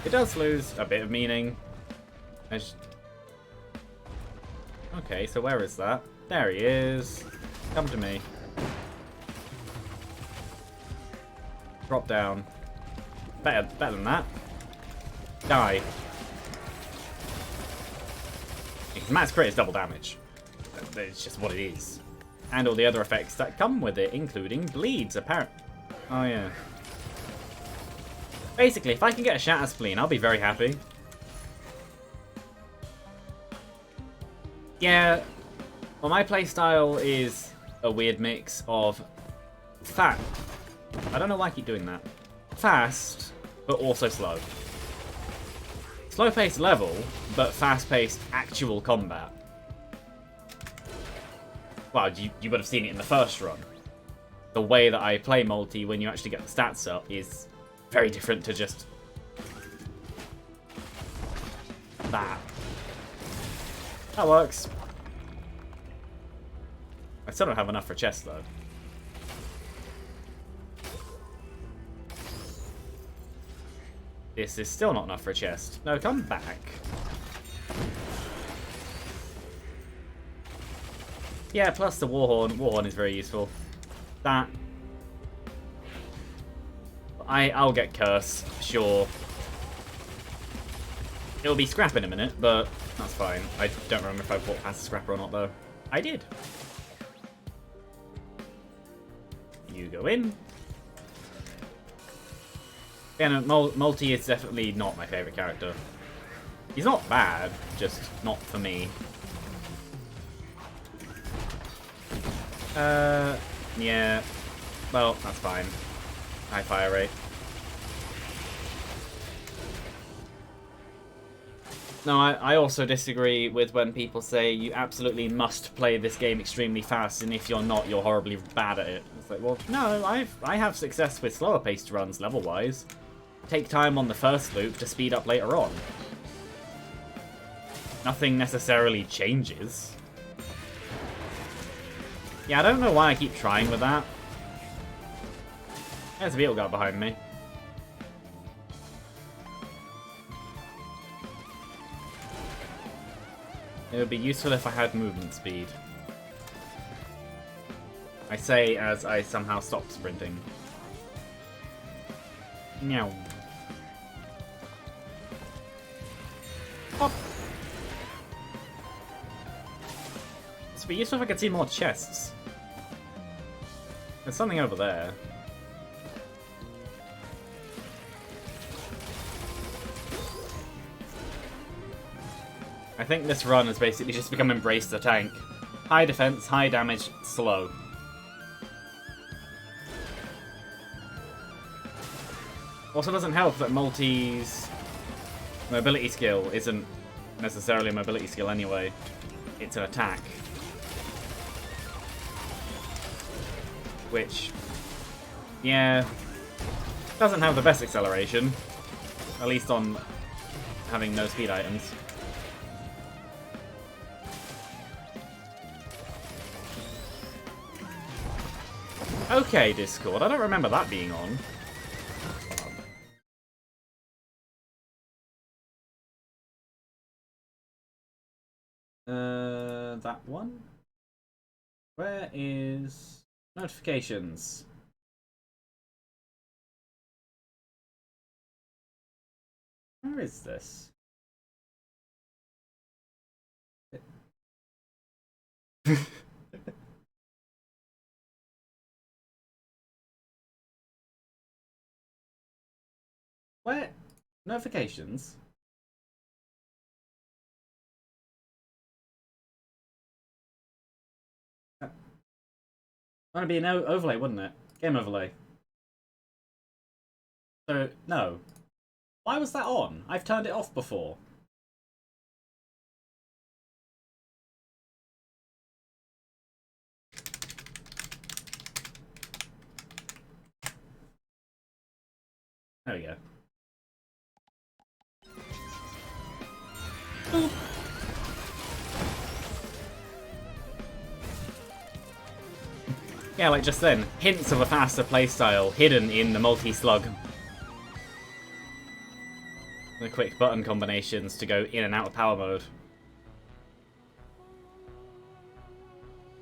It does lose a bit of meaning. Okay, so where is that? There he is. Come to me. Drop down. Better than that. Die. Because max crit is double damage. It's just what it is. And all the other effects that come with it, including bleeds, apparently. Oh, yeah. Basically, if I can get a Shatter Spleen, I'll be very happy. Yeah, well, my playstyle is a weird mix of I don't know why I keep doing that. Fast, but also slow. Slow-paced level, but fast-paced actual combat. Well, you would have seen it in the first run. The way that I play multi when you actually get the stats up is very different to just that. That works. I still don't have enough for chest though. This is still not enough for a chest. No, come back. Yeah, plus the Warhorn. Warhorn is very useful. That. I'll get Curse, sure. It'll be Scrap in a minute, but that's fine. I don't remember if I bought past Scrapper or not, though. I did. You go in. Yeah, no, Multi is definitely not my favourite character. He's not bad, just not for me. Yeah. Well, that's fine. High fire rate. No, I also disagree with when people say you absolutely must play this game extremely fast, and if you're not, you're horribly bad at it. It's like, well, no, I have success with slower paced runs level-wise. Take time on the first loop to speed up later on. Nothing necessarily changes. Yeah, I don't know why I keep trying with that. There's a beetle guard behind me. It would be useful if I had movement speed. I say as I somehow stop sprinting. Meow. Pop. This would be useful if I could see more chests. There's something over there. I think this run has basically just become Embrace the Tank. High defense, high damage, slow. Also doesn't help that Multi's mobility skill isn't necessarily a mobility skill anyway. It's an attack. Which, yeah, doesn't have the best acceleration. At least on having no speed items. Okay, Discord. I don't remember that being on. That one? Where is notifications? Where is this? Where? Notifications? That'd be an overlay, wouldn't it? Game overlay. So, no. Why was that on? I've turned it off before. There we go. Boop. Yeah, like just then, hints of a faster playstyle hidden in the multi-slug. The quick button combinations to go in and out of power mode.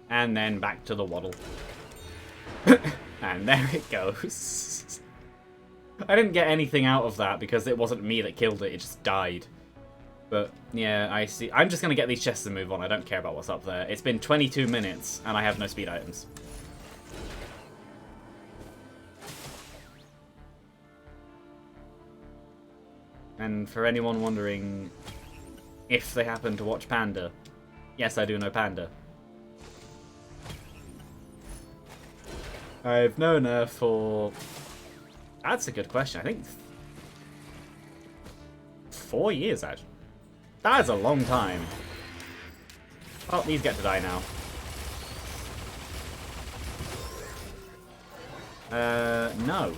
And then back to the waddle. And there it goes. I didn't get anything out of that because it wasn't me that killed it, it just died. But yeah, I see. I'm just going to get these chests and move on. I don't care about what's up there. It's been 22 minutes and I have no speed items. And for anyone wondering if they happen to watch Panda, yes, I do know Panda. I've known her for... That's a good question. I think 4 years, actually. That is a long time. Oh, these get to die now. No.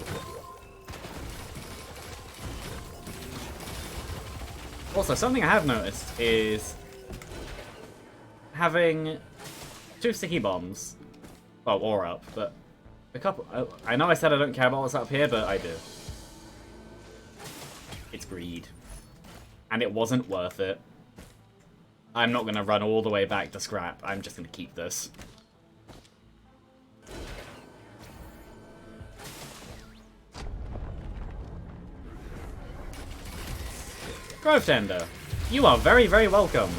Also, something I have noticed is having 2 sticky bombs. Well, or up, but a couple. I know I said I don't care about what's up here, but I do. It's greed. And it wasn't worth it. I'm not going to run all the way back to scrap. I'm just going to keep this. Grove Tender, you are very, very welcome.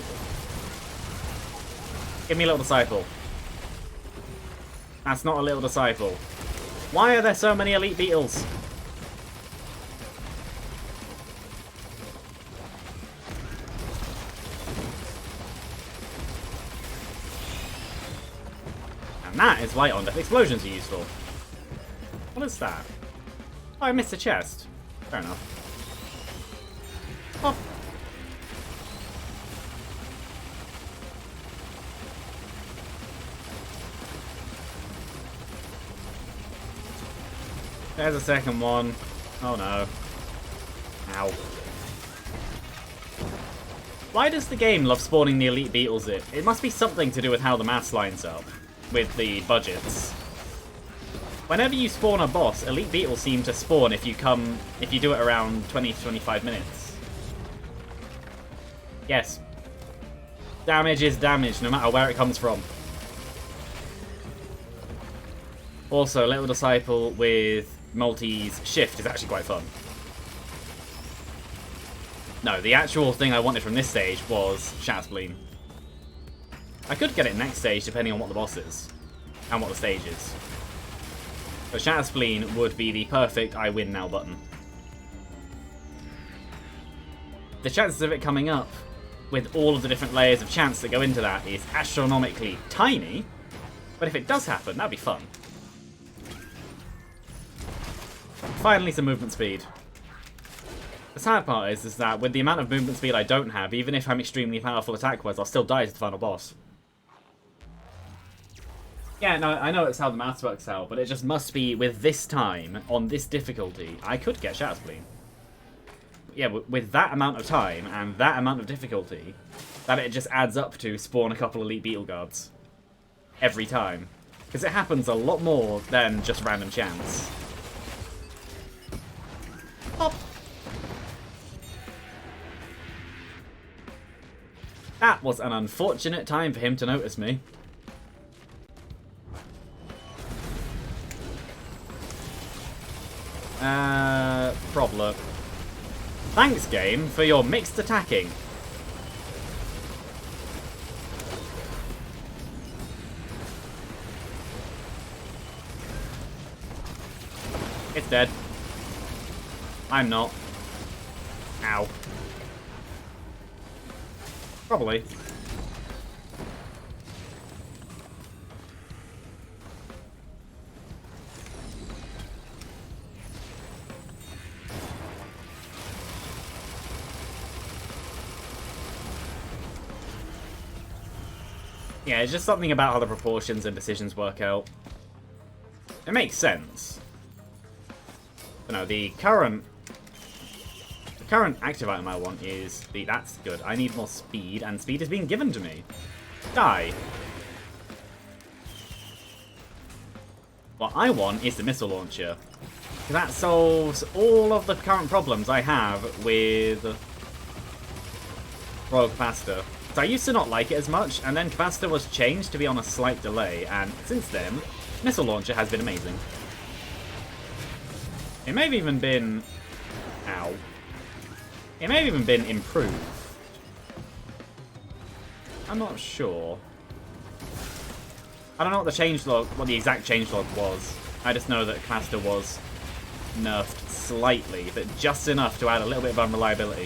Give me a little disciple. That's not a little disciple. Why are there so many elite beetles? And that is why on-death explosions are useful. What is that? Oh, I missed a chest. Fair enough. Oh. There's a second one. Oh no. Ow. Why does the game love spawning the elite beetles in? It must be something to do with how the maths lines up with the budgets. Whenever you spawn a boss, elite beetles seem to spawn if you do it around 20 to 25 minutes. Yes. Damage is damage, no matter where it comes from. Also, Little Disciple with Multi's Shift is actually quite fun. No, the actual thing I wanted from this stage was Shatterspleen. I could get it next stage depending on what the boss is. And what the stage is. But Shatterspleen would be the perfect I win now button. The chances of it coming up with all of the different layers of chance that go into that is astronomically tiny, but if it does happen, that'd be fun. Finally, some movement speed. The sad part is that with the amount of movement speed I don't have, even if I'm extremely powerful attack-wise, I'll still die to the final boss. Yeah, no, I know it's how the maths works out, but it just must be with this time, on this difficulty, I could get Shatterspleen. Yeah, with that amount of time and that amount of difficulty, that it just adds up to spawn a couple elite beetle guards. Every time. Because it happens a lot more than just random chance. Pop! That was an unfortunate time for him to notice me. Problem. Thanks, game, for your mixed attacking. It's dead. I'm not. Ow. Probably. Yeah, it's just something about how the proportions and decisions work out. It makes sense. You know, the current current active item I want is the... That's good. I need more speed, and speed is being given to me. Die. What I want is the missile launcher. That solves all of the current problems I have with Royal Capacitor. So I used to not like it as much, and then Capacitor was changed to be on a slight delay, and since then, missile launcher has been amazing. It may have even been... Ow. It may have even been improved. I'm not sure. I don't know what the exact changelog was. I just know that Capacitor was nerfed slightly, but just enough to add a little bit of unreliability.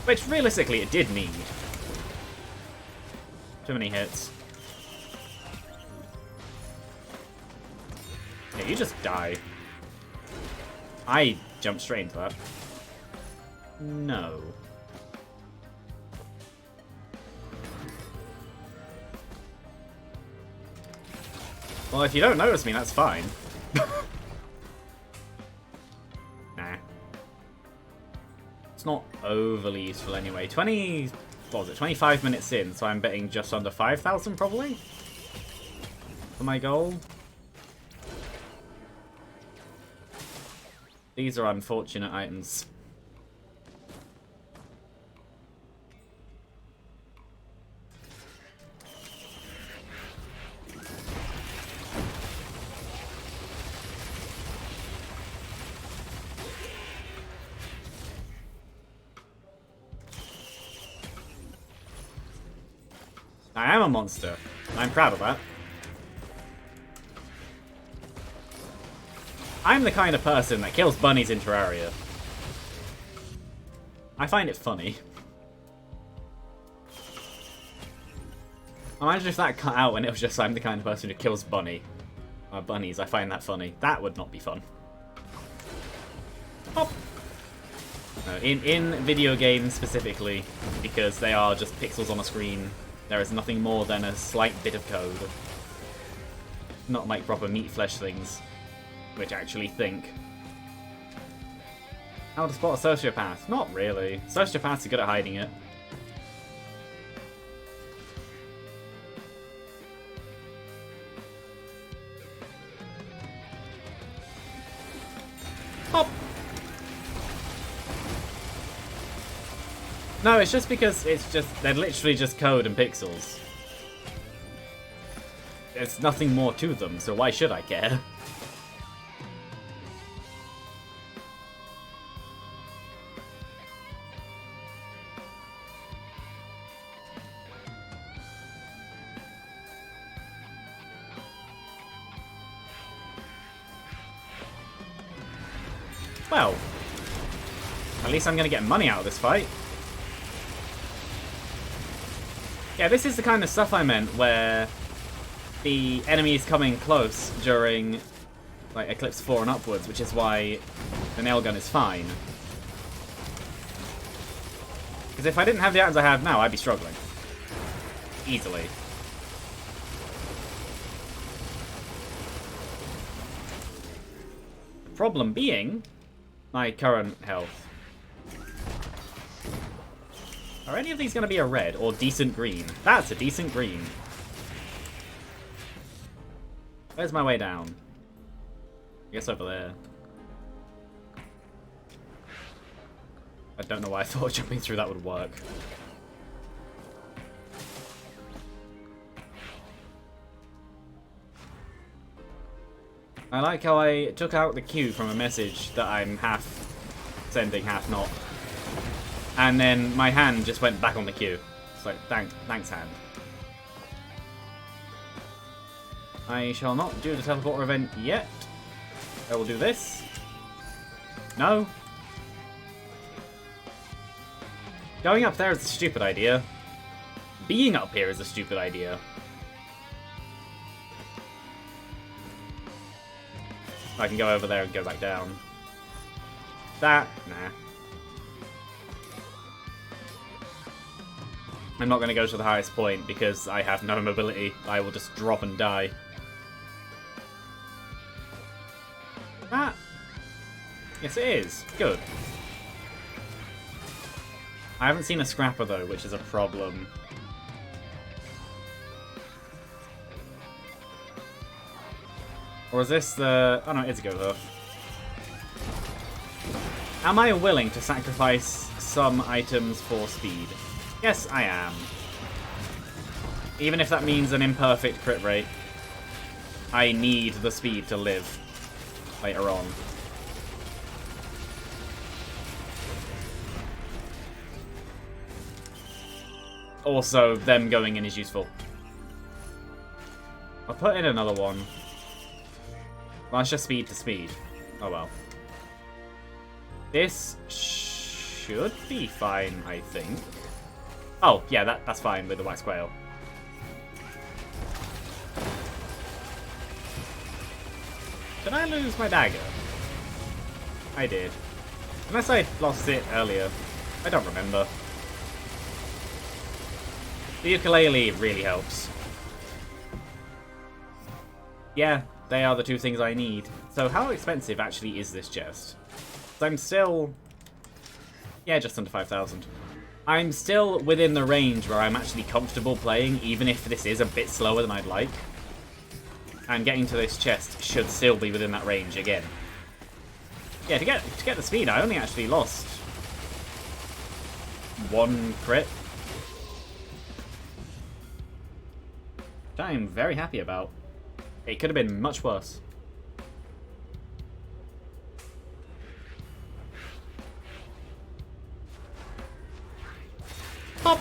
Which, realistically, it did need. Too many hits. Yeah, you just die. I jumped straight into that. No. Well, if you don't notice me, that's fine. Nah. It's not overly useful anyway. 25 minutes in, so I'm betting just under 5,000 probably? For my goal. These are unfortunate items. I am a monster. I'm proud of that. I'm the kind of person that kills bunnies in Terraria. I find it funny. Imagine if that cut out and it was just I'm the kind of person who kills bunnies. I find that funny. That would not be fun. Oh. No, in video games specifically, because they are just pixels on a screen, there is nothing more than a slight bit of code. Not like proper meat flesh things, which actually think. How to spot a sociopath? Not really. Sociopaths are good at hiding it. Hop! No, it's just because they're literally just code and pixels. There's nothing more to them, so why should I care? Well, at least I'm going to get money out of this fight. Yeah, this is the kind of stuff I meant where the enemy is coming close during like Eclipse 4 and upwards, which is why the nail gun is fine. Because if I didn't have the items I have now, I'd be struggling. Easily. Problem being, my current health. Are any of these going to be a red or decent green? That's a decent green. Where's my way down? I guess over there. I don't know why I thought jumping through that would work. I like how I took out the Q from a message that I'm half sending, half not. And then my hand just went back on the Q. It's like, thanks hand. I shall not do the teleporter event yet. I will do this. No. Going up there is a stupid idea. Being up here is a stupid idea. I can go over there and go back down. That, nah. I'm not going to go to the highest point because I have no mobility. I will just drop and die. That? Yes, it is. Good. I haven't seen a scrapper though, which is a problem. Or is this the... Oh no, it's a Goathe. Am I willing to sacrifice some items for speed? Yes, I am. Even if that means an imperfect crit rate. I need the speed to live later on. Also, them going in is useful. I'll put in another one. Well, that's just speed to speed. Oh well. This should be fine, I think. Oh, yeah, that's fine with the Wax Quail. Did I lose my dagger? I did. Unless I lost it earlier. I don't remember. The ukulele really helps. Yeah, they are the two things I need. So how expensive actually is this chest? I'm still... Yeah, just under 5,000. I'm still within the range where I'm actually comfortable playing, even if this is a bit slower than I'd like. And getting to this chest should still be within that range again. Yeah, to get the speed, I only actually lost one crit. Which I am very happy about. It could have been much worse. Pop!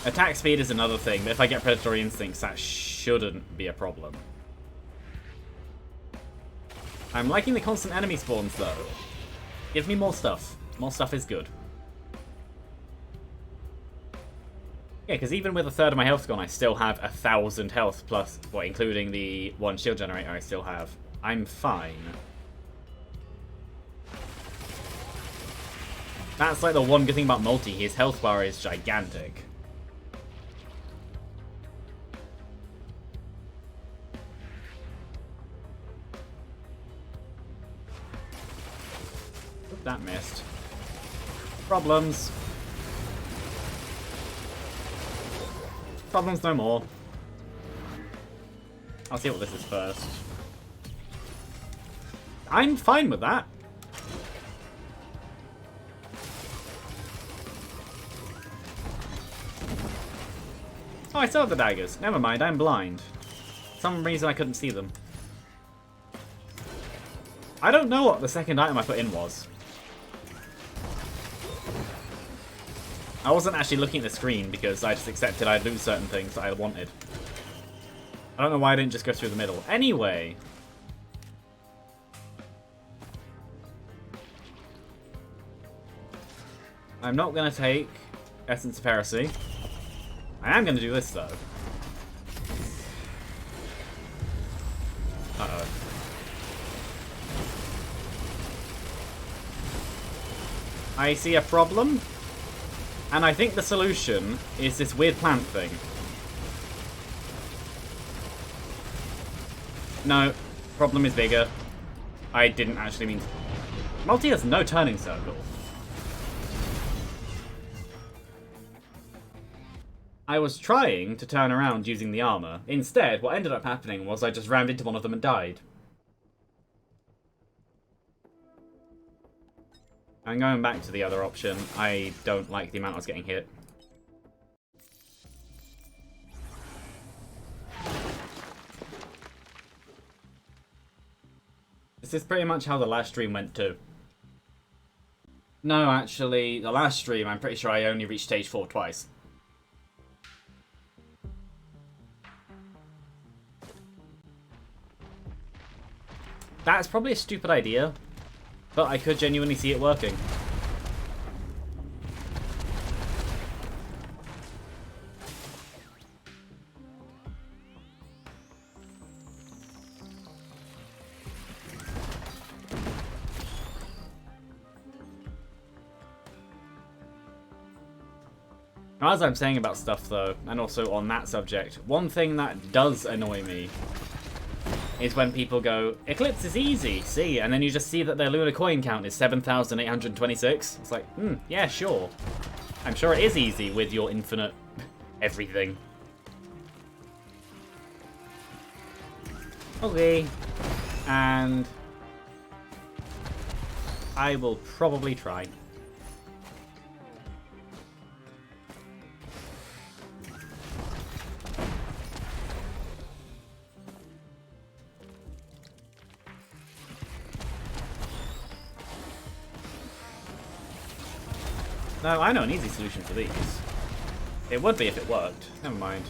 Attack speed is another thing, but if I get Predatory Instincts, that shouldn't be a problem. I'm liking the constant enemy spawns, though. Give me more stuff. More stuff is good. Yeah, because even with a third of my health gone, I still have 1,000 health plus, well, including the one shield generator I still have. I'm fine. That's like the one good thing about Multi. His health bar is gigantic. Oop, that missed. Problems. Problems no more. I'll see what this is first. I'm fine with that. Oh, I still have the daggers. Never mind, I'm blind. For some reason I couldn't see them. I don't know what the second item I put in was. I wasn't actually looking at the screen because I just accepted I'd lose certain things that I wanted. I don't know why I didn't just go through the middle. Anyway. I'm not going to take Essence of Heresy. I am going to do this, though. Uh-oh. I see a problem. And I think the solution is this weird plant thing. No, problem is bigger. I didn't actually mean to... Multi has no turning circle. I was trying to turn around using the armor. Instead, what ended up happening was I just rammed into one of them and died. I'm going back to the other option. I don't like the amount I was getting hit. This is pretty much how the last stream went too. No, actually, the last stream, I'm pretty sure I only reached stage 4 twice. That's probably a stupid idea, but I could genuinely see it working. As I'm saying about stuff though, and also on that subject, one thing that does annoy me is when people go, Eclipse is easy, see? And then you just see that their lunar coin count is 7,826. It's like, yeah, sure. I'm sure it is easy with your infinite everything. Okay. And I will probably try. No, I know an easy solution for these. It would be if it worked. Never mind.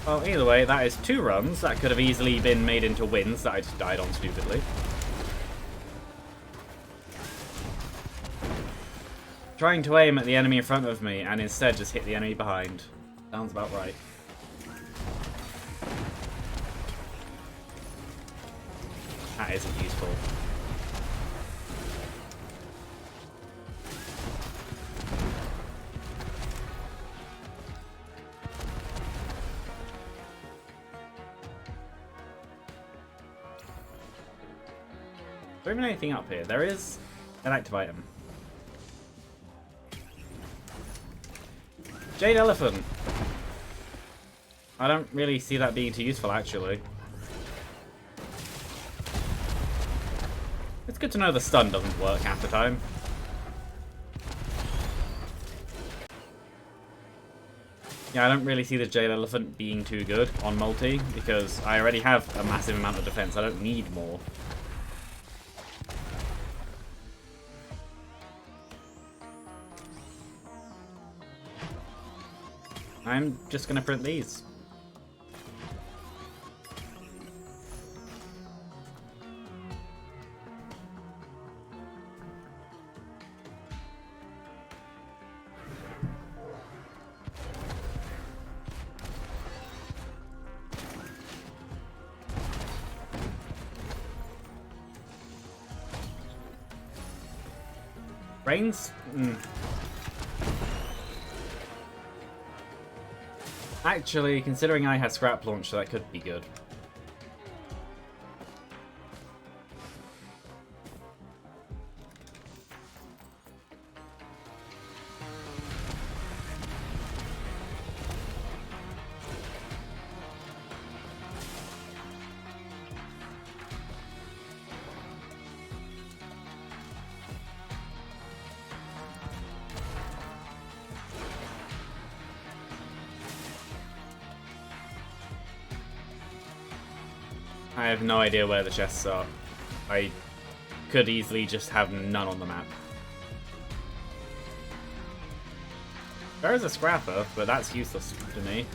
Well, either way, that is 2 runs that could have easily been made into wins that I just died on stupidly. Trying to aim at the enemy in front of me and instead just hit the enemy behind. Sounds about right. That isn't useful. There isn't anything up here. There is an active item. Jade Elephant. I don't really see that being too useful, actually. It's good to know the stun doesn't work half the time. Yeah, I don't really see the Jade Elephant being too good on multi, because I already have a massive amount of defense. I don't need more. I'm just gonna print these. Brains? Actually, considering I had Scrap Launch, that could be good. I have no idea where the chests are. I could easily just have none on the map. There is a scrapper, but that's useless to me.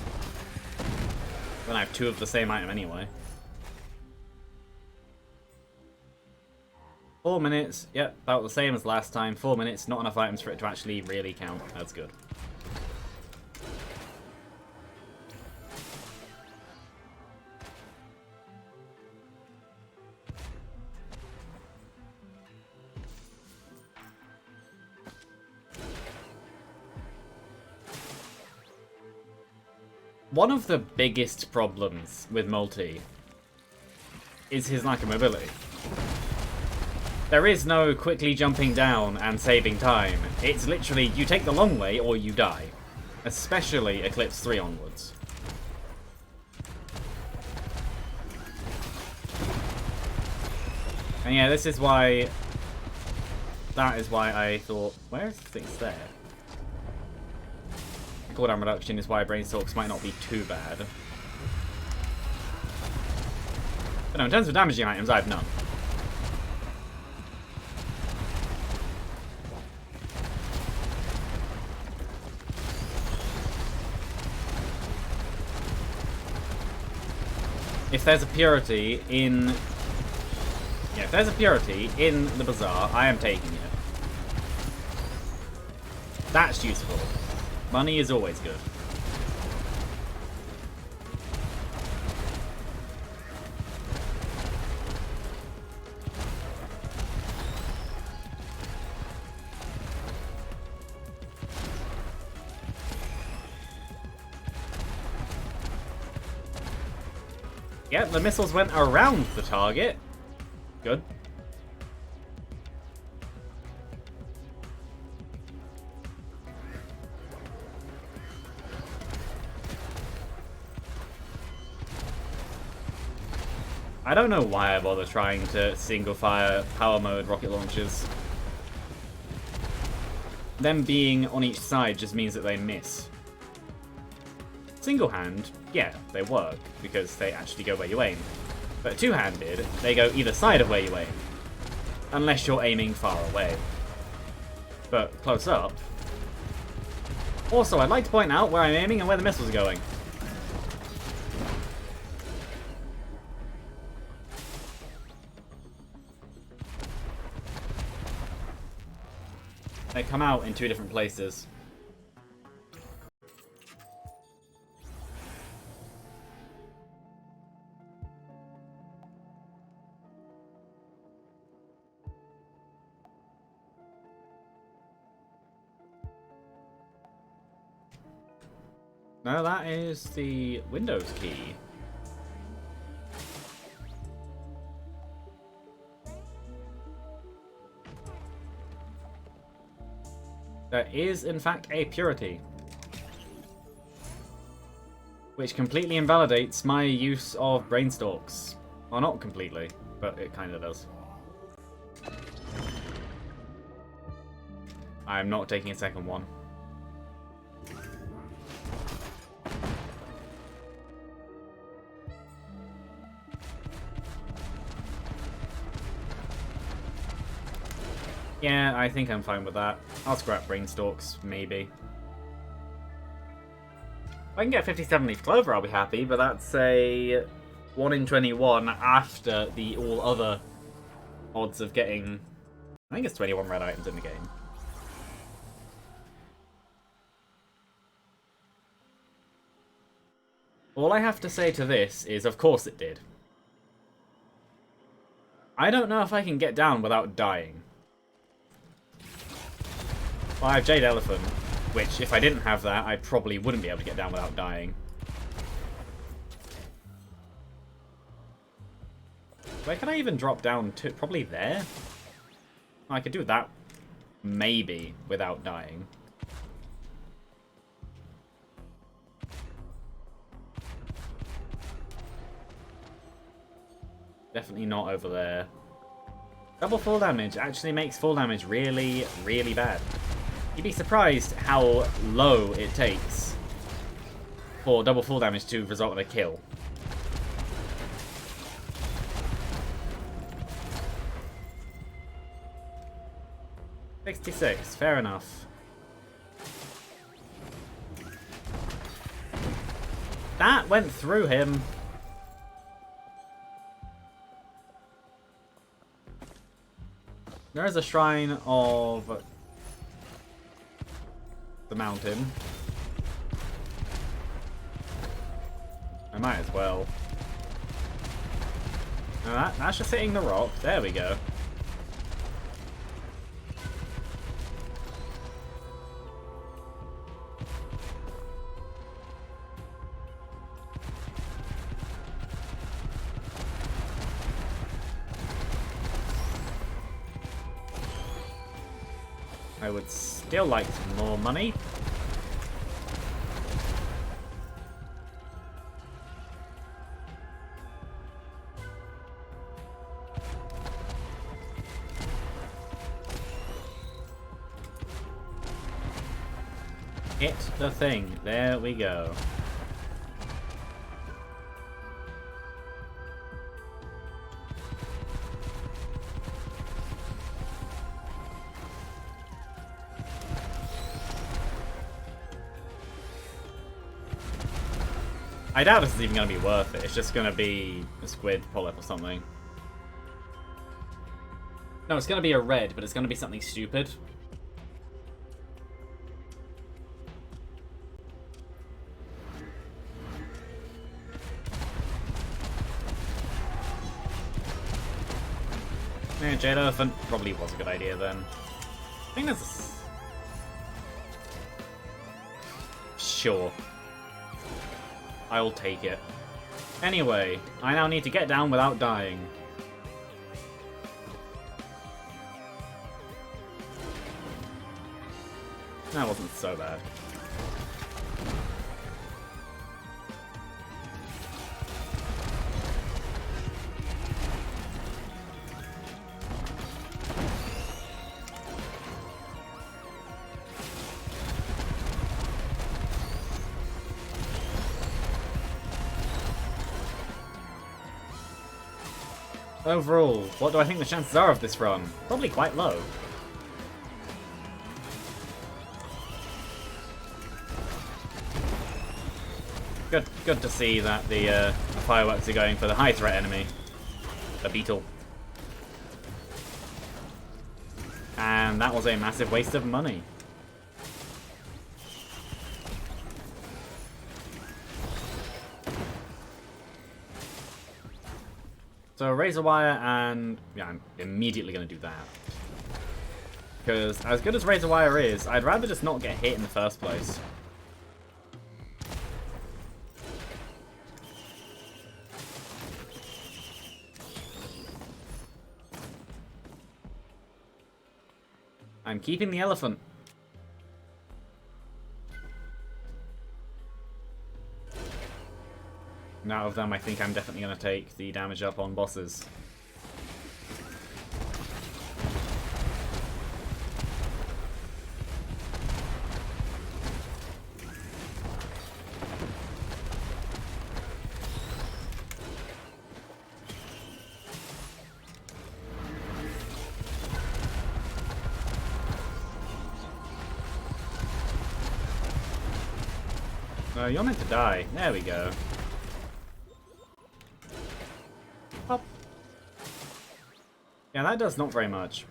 Then I have 2 of the same item anyway. 4 minutes, yep, about the same as last time. 4 minutes, not enough items for it to actually really count. That's good. One of the biggest problems with multi is his lack of mobility. There is no quickly jumping down and saving time. It's literally, you take the long way or you die. Especially Eclipse 3 onwards. And yeah, this is why... That is why I thought... Where is the thing there? Cooldown reduction is why Brainstalks might not be too bad. But no, in terms of damaging items, I have none. If there's a purity in... Yeah, if there's a purity in the bazaar, I am taking it. That's useful. Money is always good. Yep, the missiles went around the target. Good. I don't know why I bother trying to single fire power mode rocket launchers. Them being on each side just means that they miss. Single hand, yeah, they work because they actually go where you aim. But two-handed, they go either side of where you aim. Unless you're aiming far away. But close up. Also, I'd like to point out where I'm aiming and where the missiles are going. They come out in two different places. No, that is the Windows key. There is, in fact, a purity. Which completely invalidates my use of brainstalks. Well, not completely, but it kind of does. I'm not taking a second one. Yeah, I think I'm fine with that. I'll scrap brainstalks, maybe. If I can get 57 leaf clover, I'll be happy, but that's a 1 in 21 after the all other odds of getting... I think it's 21 red items in the game. All I have to say to this is, of course it did. I don't know if I can get down without dying. Well, I have Jade Elephant, which, if I didn't have that, I probably wouldn't be able to get down without dying. Where can I even drop down to? Probably there? I could do that, maybe, without dying. Definitely not over there. Double full damage actually makes full damage really, really bad. You'd be surprised how low it takes for double full damage to result in a kill. $66, fair enough. That went through him. There is a shrine of the mountain. I might as well. No, that's just hitting the rock. There we go. I would still like some more money. Hit the thing. There we go. I doubt this is even going to be worth it. It's just going to be a squid pull-up or something. No, it's going to be a red, but it's going to be something stupid. Yeah, Jade Elephant probably was a good idea then. I think there's a... Sure. I'll take it. Anyway, I now need to get down without dying. That wasn't so bad. Overall, what do I think the chances are of this run? Probably quite low. Good to see that the fireworks are going for the high threat enemy, the beetle. And that was a massive waste of money. So Razor Wire, and yeah, I'm immediately going to do that. Because as good as Razor Wire is, I'd rather just not get hit in the first place. I'm keeping the elephant. And out of them, I think I'm definitely going to take the damage up on bosses. No, you're meant to die. There we go. Pop. Yeah, that does not very much.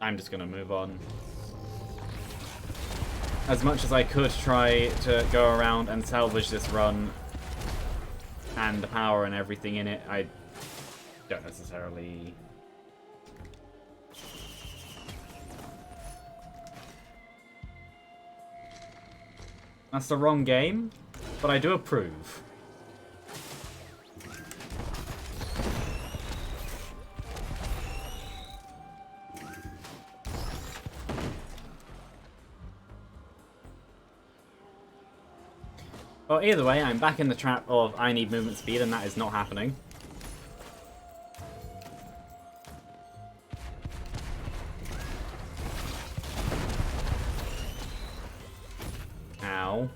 I'm just gonna move on. As much as I could try to go around and salvage this run and the power and everything in it, I don't necessarily... That's the wrong game, but I do approve. Well, either way, I'm back in the trap of I need movement speed, and that is not happening. Ow.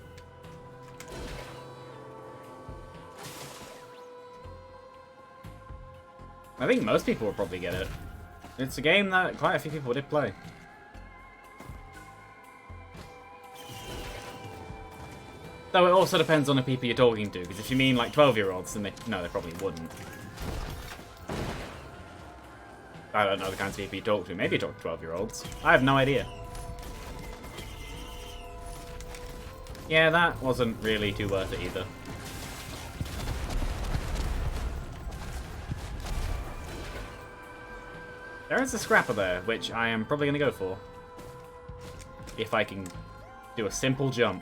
I think most people will probably get it. It's a game that quite a few people did play. Though it also depends on the people you're talking to, because if you mean like 12-year-olds, then they probably wouldn't. I don't know the kinds of people you talk to. Maybe you talk to 12-year-olds. I have no idea. Yeah, that wasn't really too worth it either. There is a scrapper there, which I am probably going to go for. If I can do a simple jump.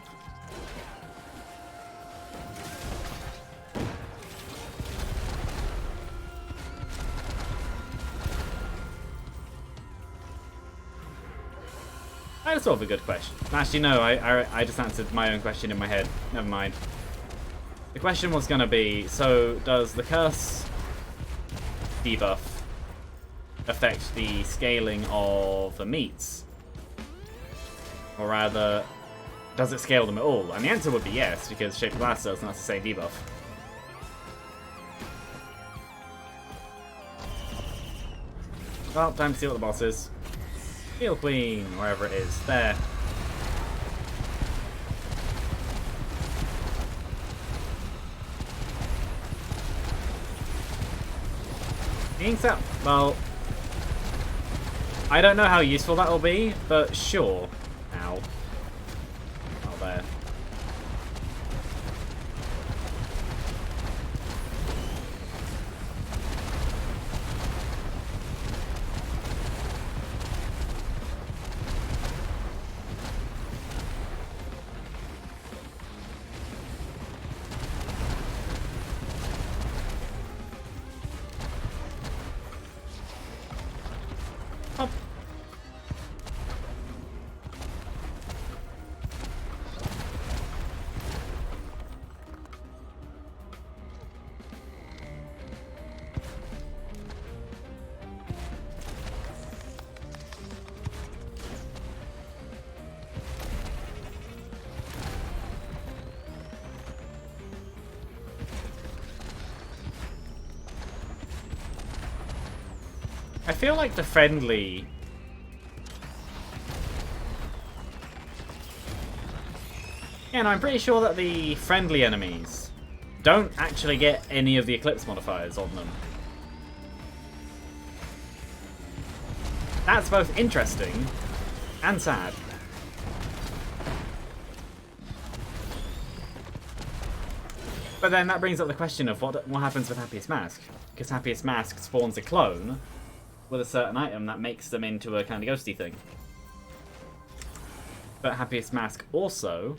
That's sort of a good question. Actually, no, I just answered my own question in my head. Never mind. The question was going to be, so does the curse debuff affect the scaling of the meats? Or rather, does it scale them at all? And the answer would be yes, because Shape of Glass does, and that's the same debuff. Well, time to see what the boss is. Heal Queen, wherever it is. There. Inks up. Well, I don't know how useful that will be, but sure. Ow. Oh, there. Up. I feel like the friendly... Yeah, no, I'm pretty sure that the friendly enemies don't actually get any of the Eclipse modifiers on them. That's both interesting and sad. But then that brings up the question of what happens with Happiest Mask. Because Happiest Mask spawns a clone with a certain item that makes them into a kind of ghosty thing. But Happiest Mask also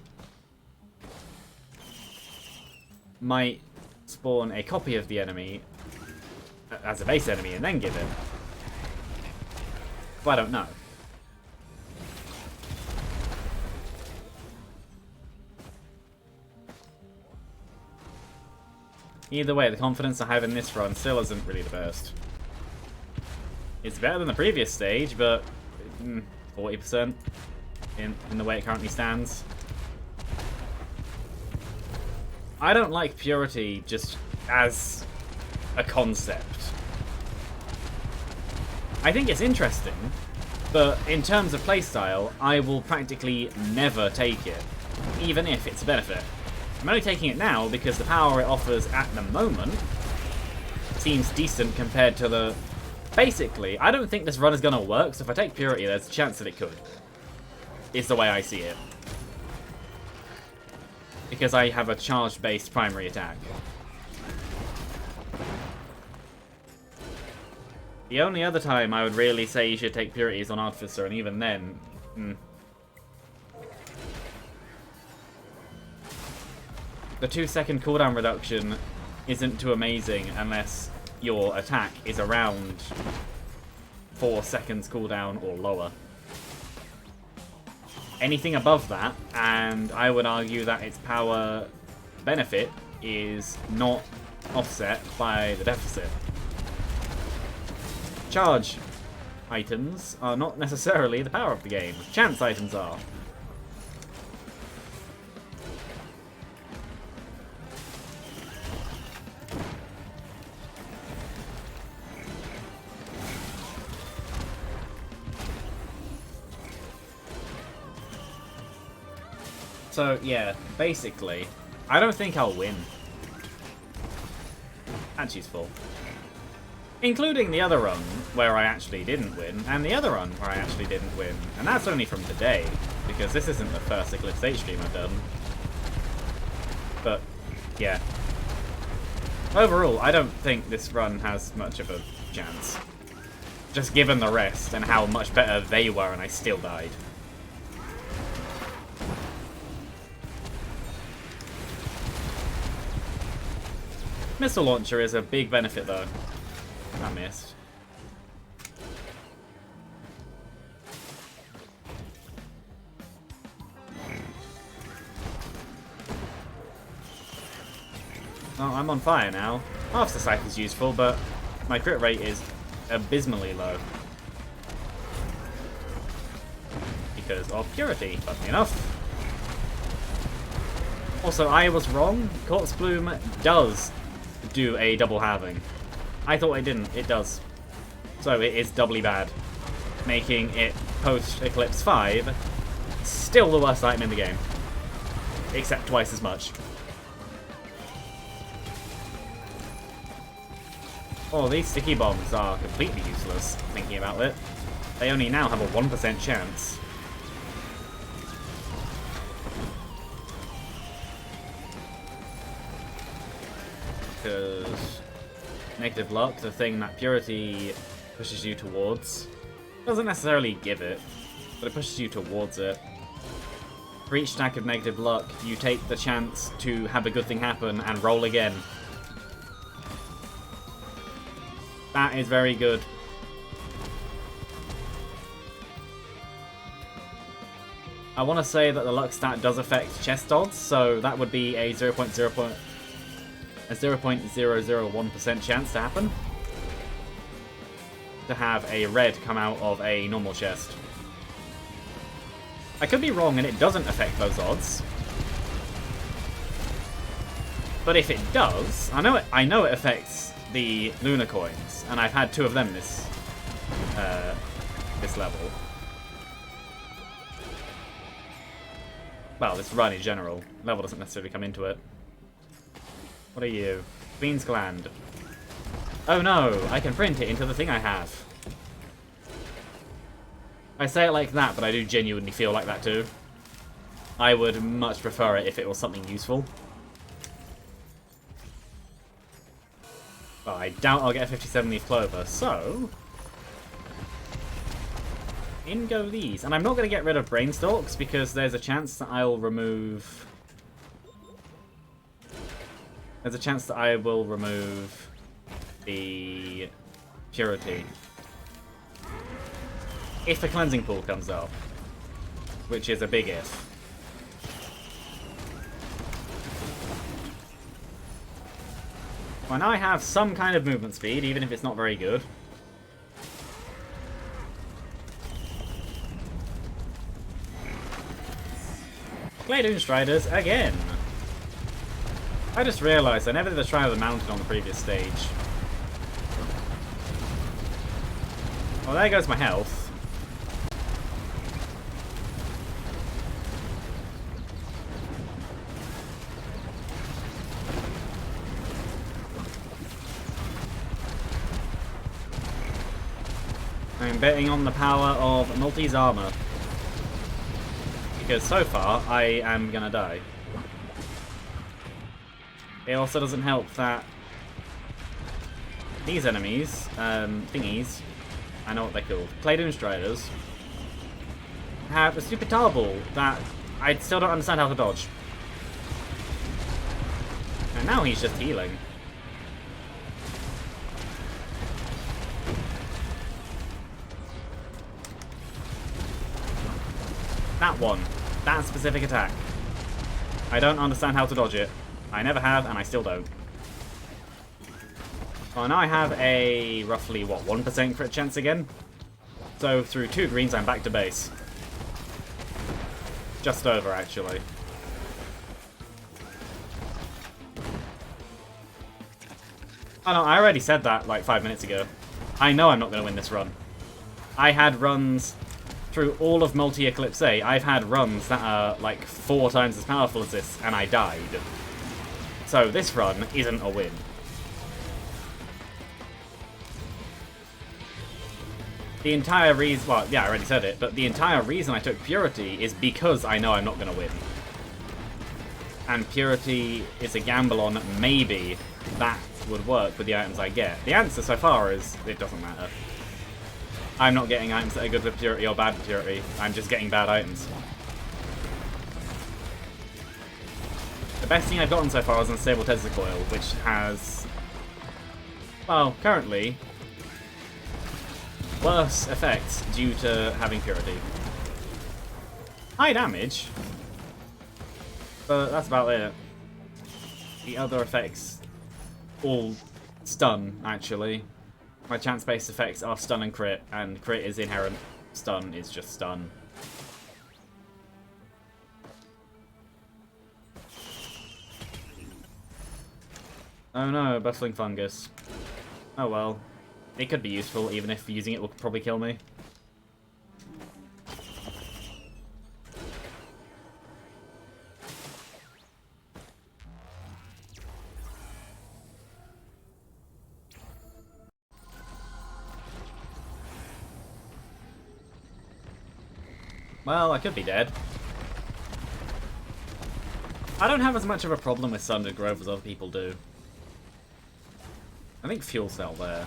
might spawn a copy of the enemy as a base enemy and then give it. Well, I don't know. Either way, the confidence I have in this run still isn't really the best. It's better than the previous stage, but 40% in the way it currently stands. I don't like Purity just as a concept. I think it's interesting, but in terms of playstyle, I will practically never take it, even if it's a benefit. I'm only taking it now because the power it offers at the moment seems decent compared to the... Basically, I don't think this run is going to work, so if I take Purity, there's a chance that it could. Is the way I see it. Because I have a charge-based primary attack. The only other time I would really say you should take Purity is on Artificer, and even then... The 2-second cooldown reduction isn't too amazing unless your attack is around 4 seconds cooldown or lower. Anything above that, and I would argue that its power benefit is not offset by the deficit. Charge items are not necessarily the power of the game. Chance items are. So, yeah, basically, I don't think I'll win. That's useful. Including the other run, where I actually didn't win, and the other run where I actually didn't win. And that's only from today, because this isn't the first Eclipse H stream I've done. But, yeah. Overall, I don't think this run has much of a chance. Just given the rest, and how much better they were, and I still died. Missile launcher is a big benefit, though. I missed. Oh, I'm on fire now. Half the Scythe is useful, but my crit rate is abysmally low. Because of Purity, funnily enough. Also, I was wrong. Corpse Bloom does do a double halving. I thought it didn't. It does. So it is doubly bad. Making it post-Eclipse 5 still the worst item in the game. Except twice as much. Oh, these sticky bombs are completely useless, thinking about it. They only now have a 1% chance. Because negative luck, the thing that Purity pushes you towards, doesn't necessarily give it, but it pushes you towards it. For each stack of negative luck, you take the chance to have a good thing happen and roll again. That is very good. I want to say that the luck stat does affect chest odds, so that would be a 0.001% chance to happen. To have a red come out of a normal chest. I could be wrong and it doesn't affect those odds. But if it does, I know it affects the Lunar coins, and I've had 2 of them this level. Well, this run in general. Level doesn't necessarily come into it. What are you? Queen's Gland. Oh no, I can print it into the thing I have. I say it like that, but I do genuinely feel like that too. I would much prefer it if it was something useful. But I doubt I'll get a 57 leaf clover, so... in go these. And I'm not going to get rid of Brainstalks because there's a chance that I'll remove... there's a chance that I will remove the Purity. If a Cleansing Pool comes up. Which is a big if. Well, now I have some kind of movement speed, even if it's not very good. Claydoon Striders again! I just realised I never did a Stride of the Mountain on the previous stage. Well, there goes my health. I'm betting on the power of Multi's armor. Because so far, I am gonna die. It also doesn't help that these enemies, thingies, I know what they're called, Claydoon Striders, have a stupid tarball that I still don't understand how to dodge. And now he's just healing. That one. That specific attack. I don't understand how to dodge it. I never have, and I still don't. Well, now I have a roughly, what, 1% crit chance again? So through 2 greens, I'm back to base. Just over, actually. Oh no, I already said that like 5 minutes ago. I know I'm not going to win this run. I had runs... through all of Multi-Eclipse A, I've had runs that are like 4 times as powerful as this, and I died. So this run isn't a win. The entire reason, well, yeah, I already said it, but the entire reason I took Purity is because I know I'm not going to win. And Purity is a gamble on maybe that would work with the items I get. The answer so far is it doesn't matter. I'm not getting items that are good with Purity or bad with Purity. I'm just getting bad items. The best thing I've gotten so far is Unstable Tesla Coil, which has, well, currently, worse effects due to having Purity. High damage, but that's about it. The other effects all stun, actually. My chance-based effects are stun and crit is inherent. Stun is just stun. Oh no, Bustling Fungus. Oh well. It could be useful, even if using it will probably kill me. Well, I could be dead. I don't have as much of a problem with Sundered Grove as other people do. I think Fuel Cell there.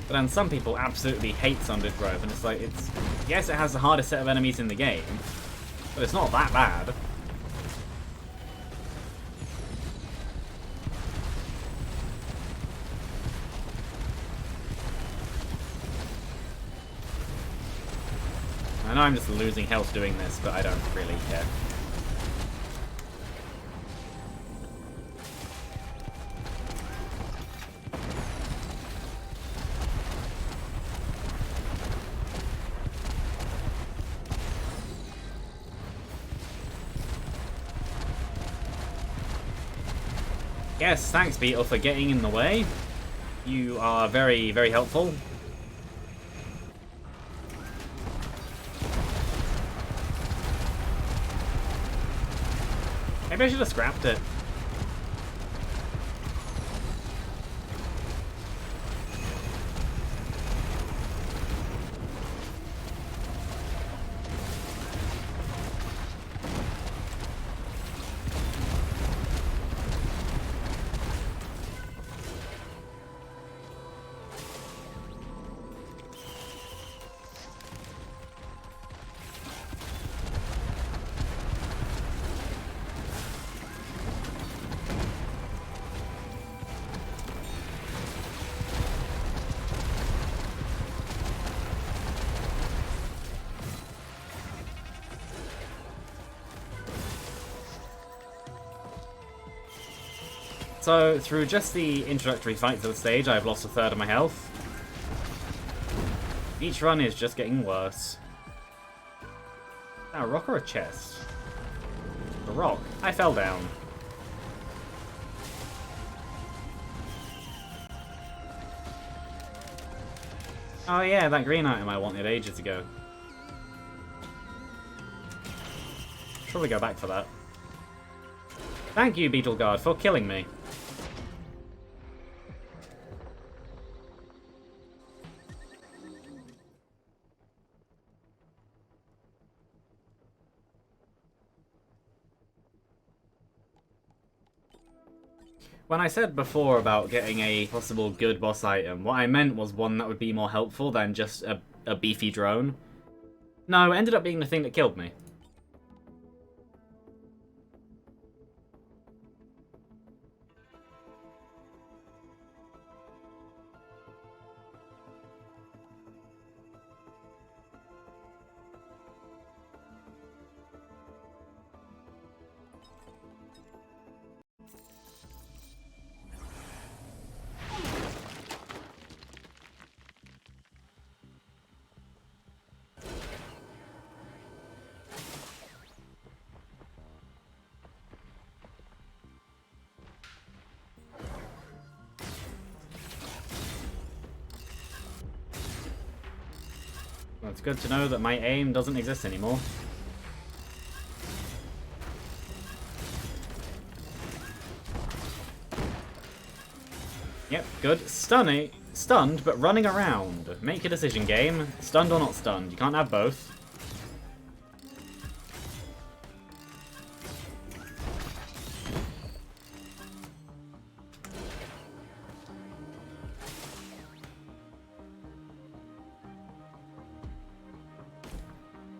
But then some people absolutely hate Sundered Grove, and it's like, yes, it has the hardest set of enemies in the game, but it's not that bad. I know I'm just losing health doing this, but I don't really care. Yes, thanks Beetle for getting in the way. You are very, very helpful. Maybe I should have scrapped it. So, through just the introductory fights of the stage, I've lost a third of my health. Each run is just getting worse. A rock or a chest? A rock. I fell down. Oh yeah, that green item I wanted ages ago. Should probably go back for that. Thank you, Beetle Guard, for killing me. When I said before about getting a possible good boss item, what I meant was one that would be more helpful than just a beefy drone. No, it ended up being the thing that killed me. Well, it's good to know that my aim doesn't exist anymore. Yep, good. Stunned, but running around. Make a decision, game. Stunned or not stunned. You can't have both.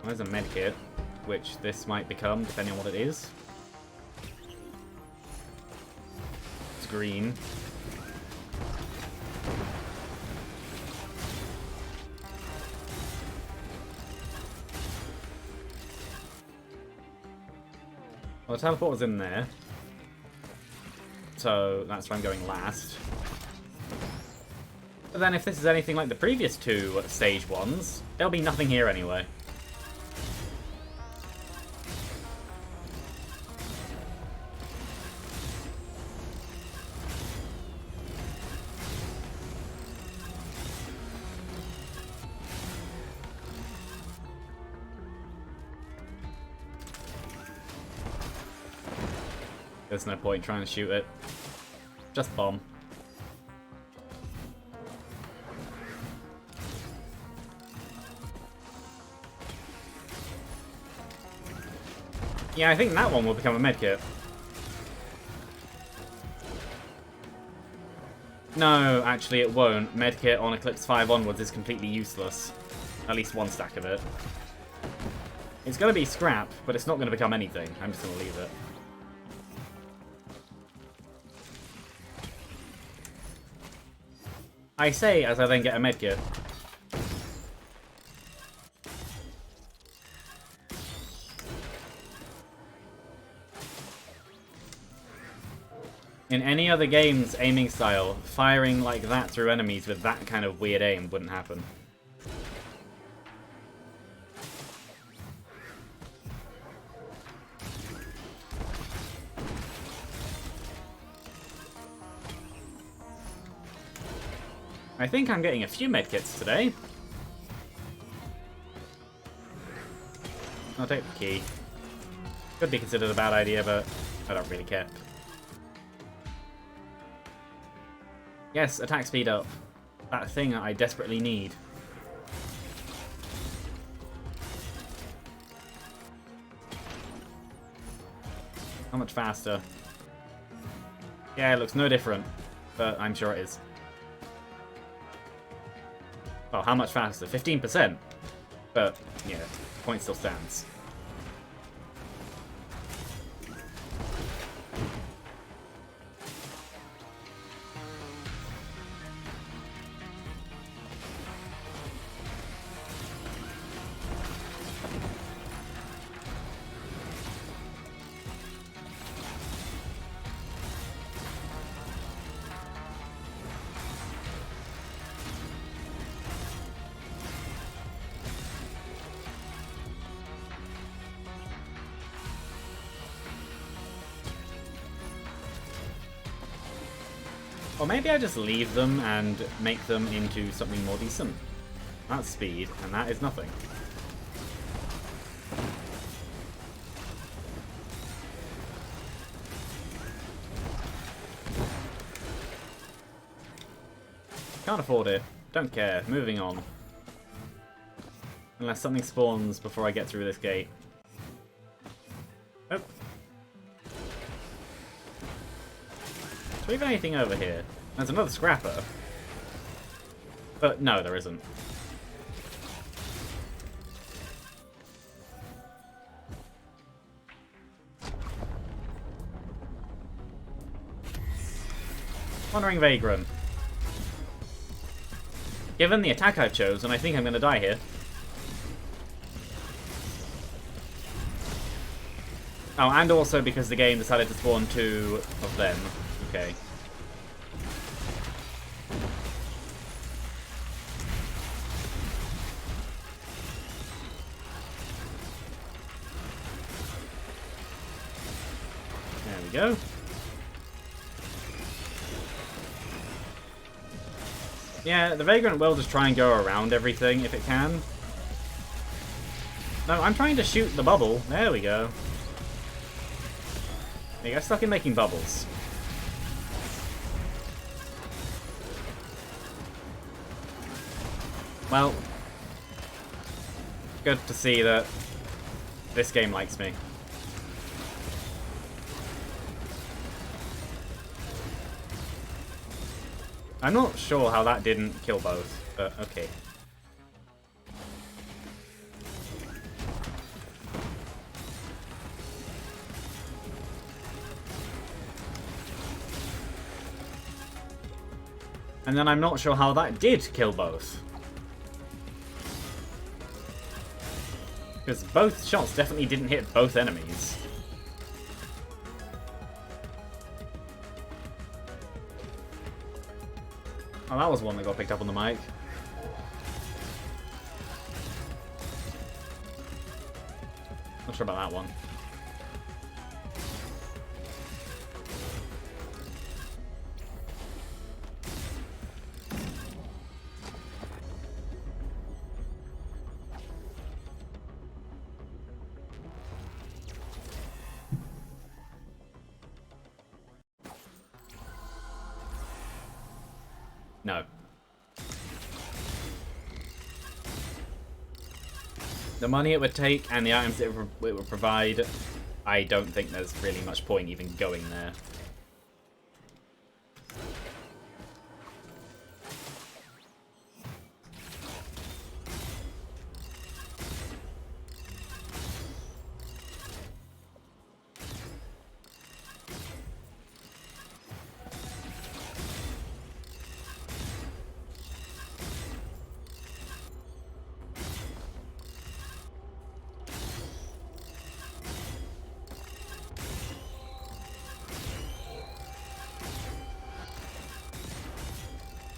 There's a medkit, which this might become, depending on what it is. It's green. Well, the teleport was in there. So that's why I'm going last. But then if this is anything like the previous two stage ones, there'll be nothing here anyway. There's no point trying to shoot it. Just bomb. Yeah, I think that one will become a medkit. No, actually it won't. Medkit on Eclipse 5 onwards is completely useless. At least one stack of it. It's going to be scrap, but it's not going to become anything. I'm just going to leave it. I say as I then get a medkit. In any other game's aiming style, firing like that through enemies with that kind of weird aim wouldn't happen. I think I'm getting a few medkits today. I'll take the key. Could be considered a bad idea, but I don't really care. Yes, attack speed up. That thing I desperately need. How much faster? Yeah, it looks no different, but I'm sure it is. Oh, how much faster? 15%. But, yeah, the point still stands. Or maybe I just leave them and make them into something more decent. That's speed, and that is nothing. Can't afford it. Don't care. Moving on. Unless something spawns before I get through this gate. Oh. Do we have anything over here? There's another scrapper. But no, there isn't. Wandering Vagrant. Given the attack I've chosen, I think I'm going to die here. Oh, and also because the game decided to spawn two of them. Okay. There we go. Yeah, the Vagrant will just try and go around everything if it can. No, I'm trying to shoot the bubble. There we go. You got stuck in making bubbles. Well, good to see that this game likes me. I'm not sure how that didn't kill both, but okay. And then I'm not sure how that did kill both. Because both shots definitely didn't hit both enemies. Oh, that was one that got picked up on the mic. Not sure about that one. No. The money it would take and the items it would provide I don't think there's really much point even going there.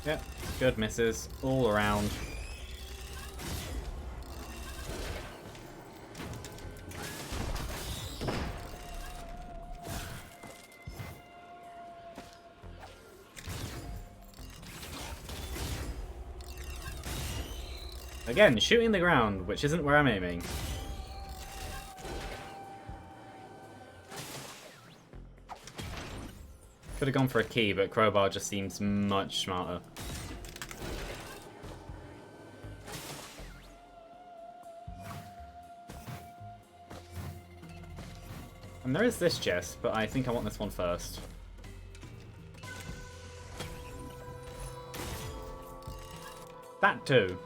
Yep, good misses all around. Again, shooting the ground, which isn't where I'm aiming. Could have gone for a key, but crowbar just seems much smarter. And there is this chest, but I think I want this one first. That too.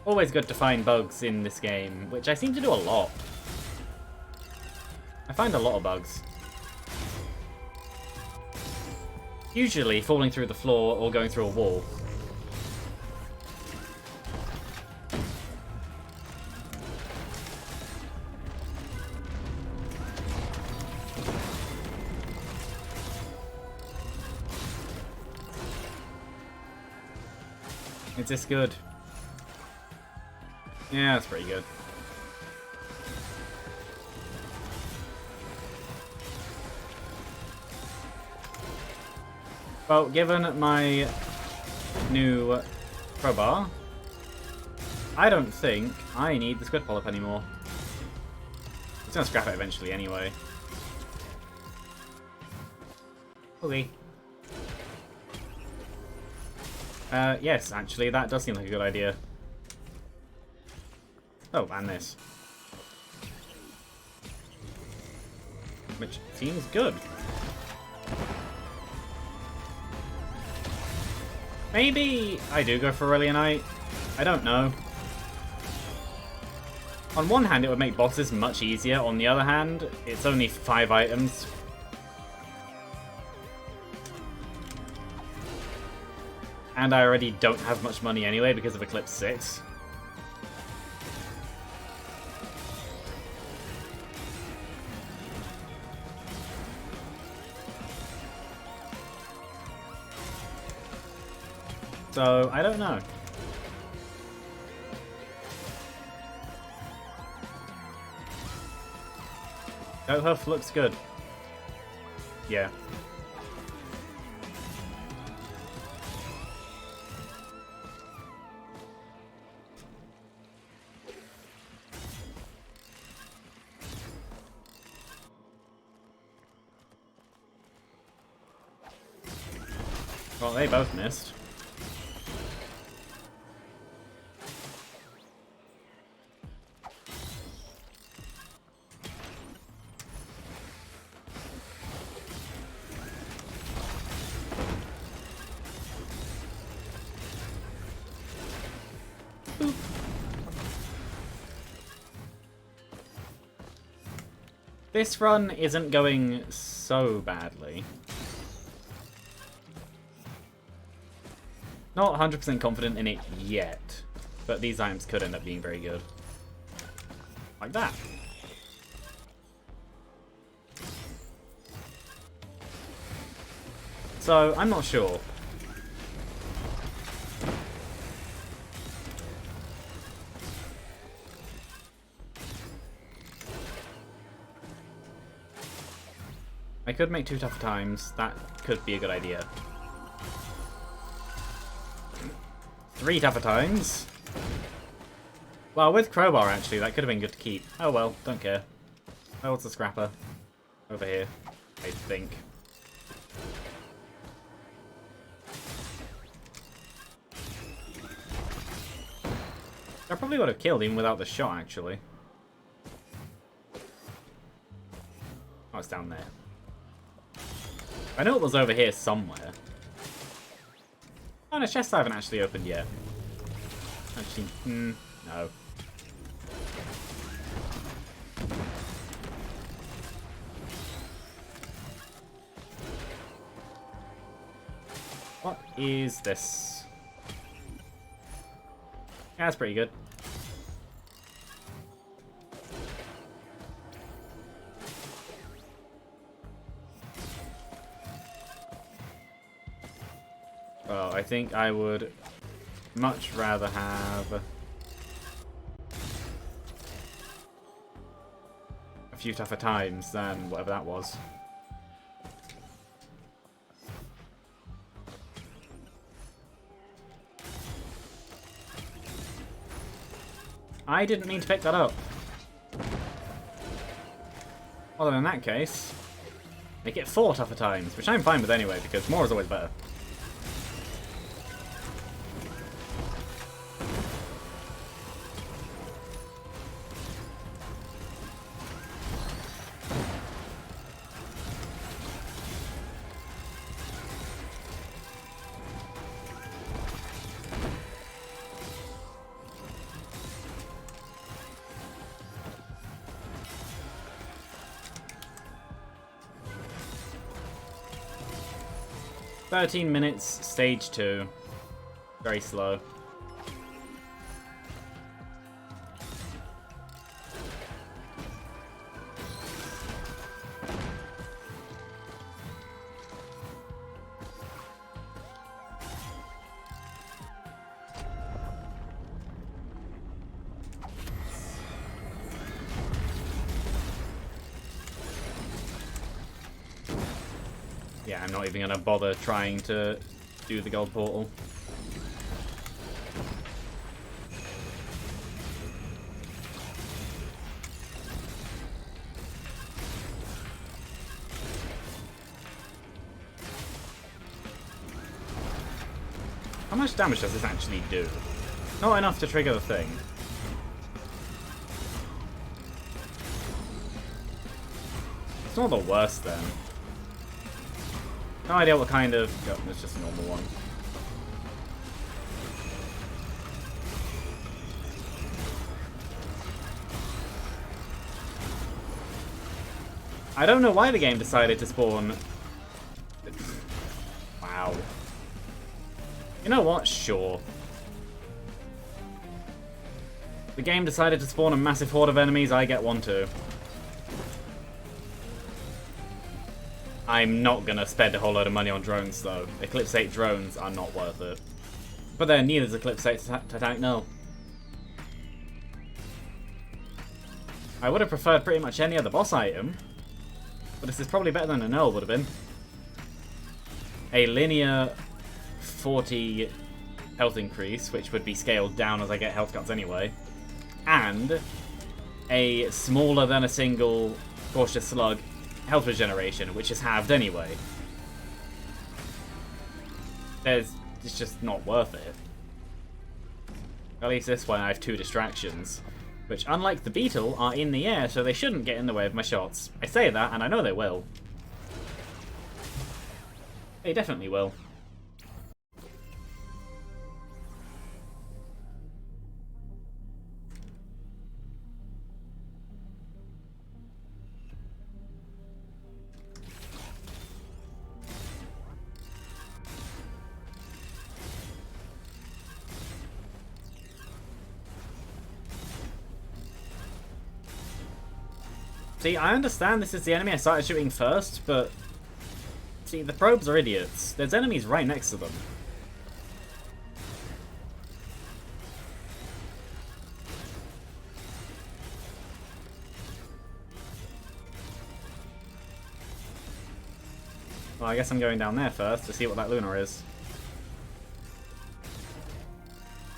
Always good to find bugs in this game, which I seem to do a lot. I find a lot of bugs. Usually falling through the floor or going through a wall. Is this good? Yeah, that's pretty good. Well, given my new crowbar, I don't think I need the squid polyp anymore. It's gonna scrap it eventually anyway. Okay. Yes, actually, that does seem like a good idea. Oh, and this. Which seems good. Maybe I do go for Aurelianite. I don't know. On one hand, it would make bosses much easier. On the other hand, it's only 5 items. And I already don't have much money anyway because of Eclipse 6. So, I don't know. Goat Hoof looks good. Yeah. Well, they both missed. Boop. This run isn't going so badly. Not 100% confident in it yet, but these items could end up being very good. Like that. So, I'm not sure. I could make 2 tougher times. That could be a good idea. 3 tougher times. Well, with crowbar, actually, that could have been good to keep. Oh well, don't care. Oh, what's a scrapper? Over here, I think. I probably would have killed him without the shot, actually. Oh, it's down there. I know it was over here somewhere. Oh, and a chest I haven't actually opened yet. Actually, no. What is this? Yeah, that's pretty good. Well, I think I would much rather have a few tougher times than whatever that was. I didn't mean to pick that up. Well, then in that case, make it 4 tougher times, which I'm fine with anyway, because more is always better. "13 minutes, stage 2. Very slow. Yeah, I'm not even gonna bother trying to do the gold portal. How much damage does this actually do? Not enough to trigger the thing. It's not the worst then. No idea what kind of... Oh, it's just a normal one. I don't know why the game decided to spawn... Wow. You know what? Sure. The game decided to spawn a massive horde of enemies, I get one too. I'm not gonna spend a whole load of money on drones though. Eclipse 8 drones are not worth it. But then neither is Eclipse 8 Titanic Null. I would have preferred pretty much any other boss item. But this is probably better than a Null would have been. A linear 40 health increase, which would be scaled down as I get health cuts anyway. And a smaller than a single Cautious Slug health regeneration, which is halved anyway. It's just not worth it. At least this one I have 2 distractions, which unlike the Beetle are in the air, so they shouldn't get in the way of my shots. I say that, and I know they will. They definitely will. See, I understand this is the enemy I started shooting first, but... See, the probes are idiots. There's enemies right next to them. Well, I guess I'm going down there first to see what that Luna is.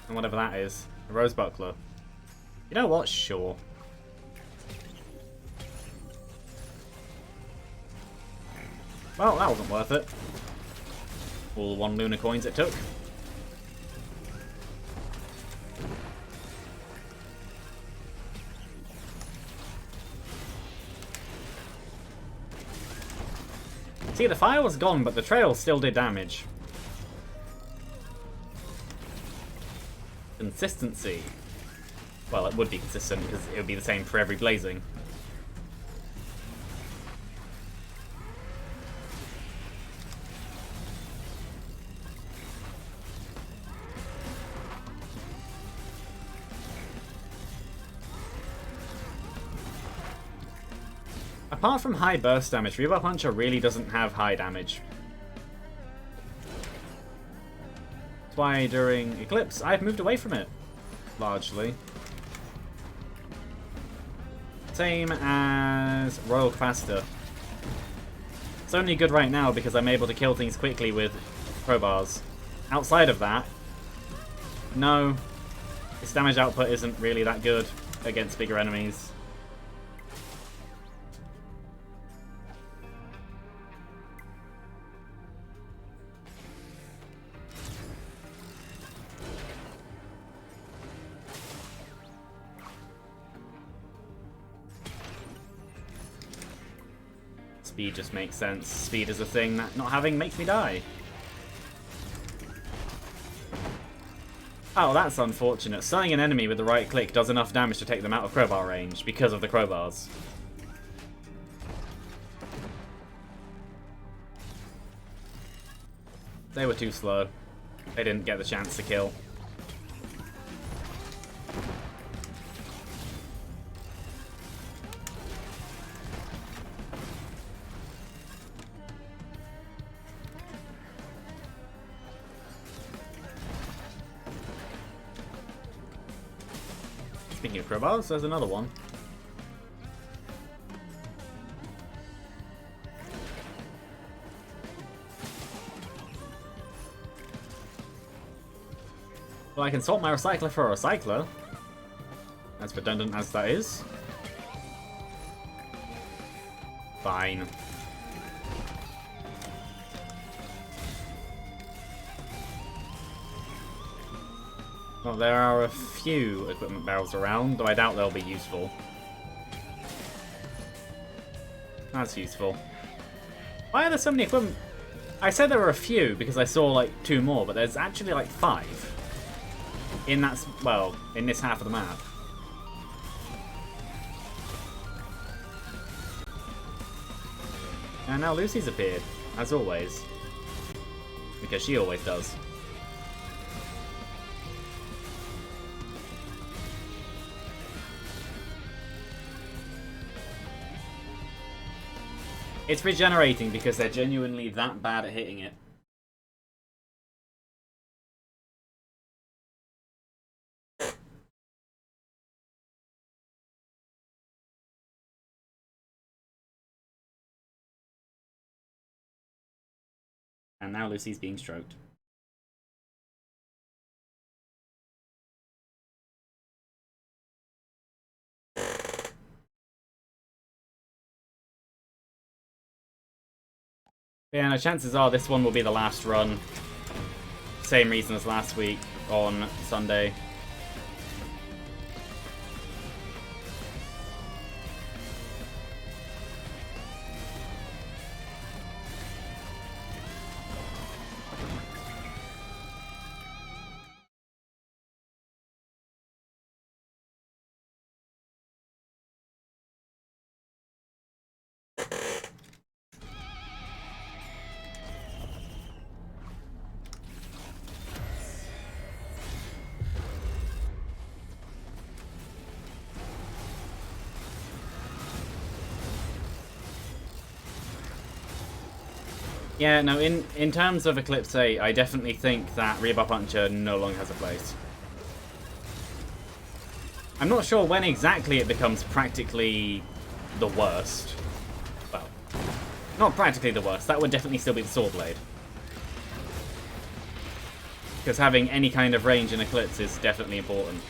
And whatever that is. A Rose Buckler. You know what? Sure. Well, that wasn't worth it. All the 1 Luna coins it took. See, the fire was gone, but the trail still did damage. Consistency. Well, it would be consistent because it would be the same for every blazing. Apart from high burst damage, Rebirth Puncher really doesn't have high damage. That's why during Eclipse, I've moved away from it, largely. Same as Royal Capacitor. It's only good right now because I'm able to kill things quickly with crowbars. Outside of that, no, its damage output isn't really that good against bigger enemies. Speed just makes sense. Speed is a thing that not having makes me die. Oh, that's unfortunate. Stunning an enemy with the right click does enough damage to take them out of crowbar range because of the crowbars. They were too slow. They didn't get the chance to kill. Speaking of crowbars, there's another one. Well, I can swap my recycler for a recycler. As redundant as that is. Fine. Well, there are a few equipment barrels around, though I doubt they'll be useful. That's useful. Why are there so many equipment? I said there were a few because I saw like 2 more, but there's actually like 5. In that, well, in this half of the map. And now Lucy's appeared, as always. Because she always does. It's regenerating because they're genuinely that bad at hitting it. And now Lucy's being stroked. Yeah, no, chances are this one will be the last run. Same reason as last week on Sunday. Yeah, no, in terms of Eclipse 8, I definitely think that Rebar Puncher no longer has a place. I'm not sure when exactly it becomes practically the worst. Well, not practically the worst. That would definitely still be the Sword Blade. Because having any kind of range in Eclipse is definitely important.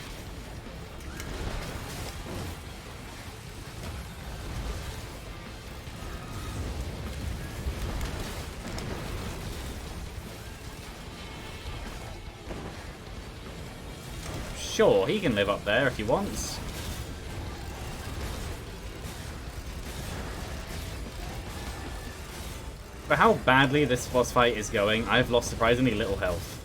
Sure, he can live up there if he wants. For how badly this boss fight is going, I've lost surprisingly little health.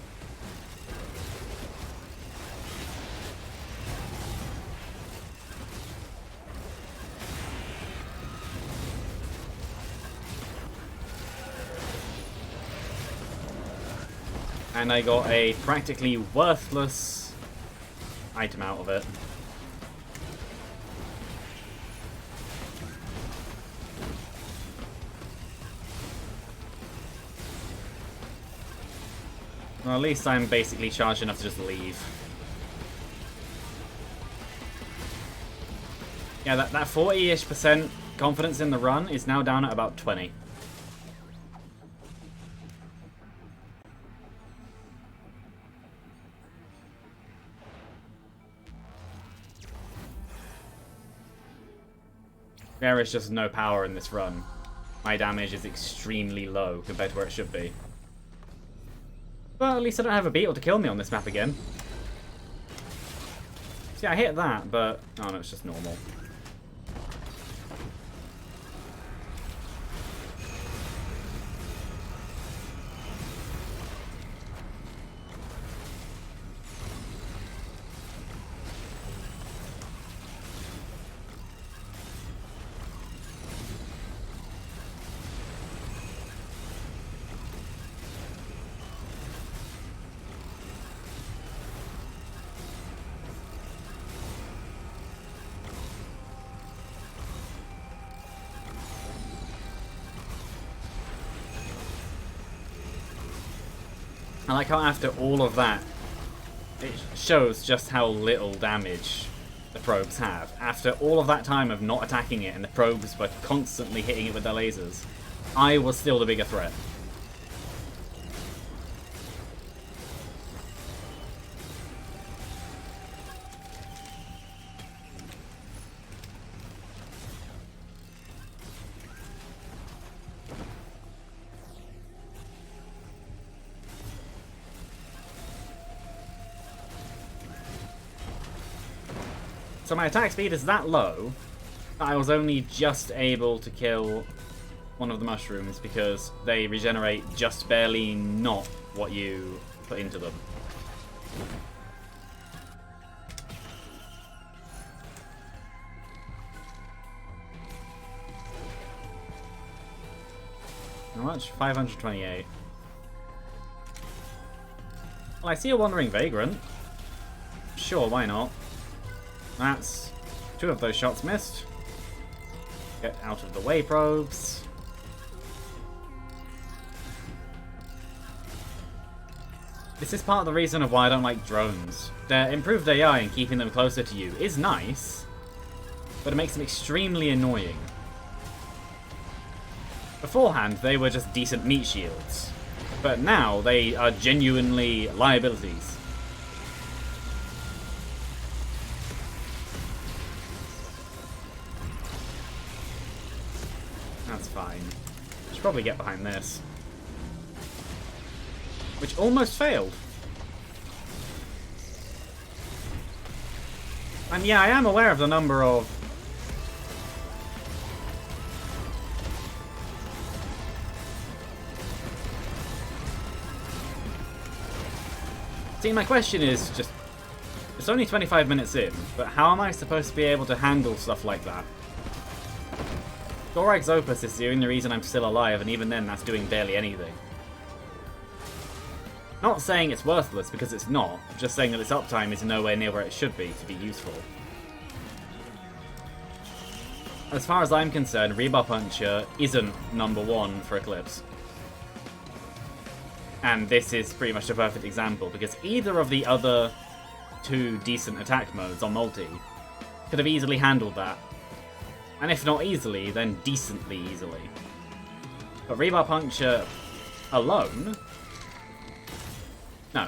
And I got a practically worthless item out of it. Well, at least I'm basically charged enough to just leave. Yeah, that 40-ish% confidence in the run is now down at about 20. There is just no power in this run. My damage is extremely low compared to where it should be. But at least I don't have a beetle to kill me on this map again. See, I hit that, but... oh no, it's just normal. I like how after all of that, it shows just how little damage the probes have. After all of that time of not attacking it and the probes were constantly hitting it with their lasers, I was still the bigger threat. So my attack speed is that low that I was only just able to kill one of the mushrooms because they regenerate just barely not what you put into them. How much? 528. Well, I see a Wandering Vagrant. Sure, why not? That's 2 of those shots missed. Get out of the way, probes. This is part of the reason of why I don't like drones. Their improved AI and keeping them closer to you is nice, but it makes them extremely annoying. Beforehand, they were just decent meat shields, but now they are genuinely liabilities. That's fine. Should probably get behind this. Which almost failed. And yeah, I am aware of the number of... See, my question is just... it's only 25 minutes in, but how am I supposed to be able to handle stuff like that? Gorax's Opus is the only reason I'm still alive, and even then that's doing barely anything. Not saying it's worthless, because it's not, just saying that its uptime is nowhere near where it should be to be useful. As far as I'm concerned, Rebar Puncher isn't #1 for Eclipse. And this is pretty much a perfect example, because either of the other 2 decent attack modes on multi could have easily handled that. And if not easily, then decently easily. But Rebar Puncture alone? No.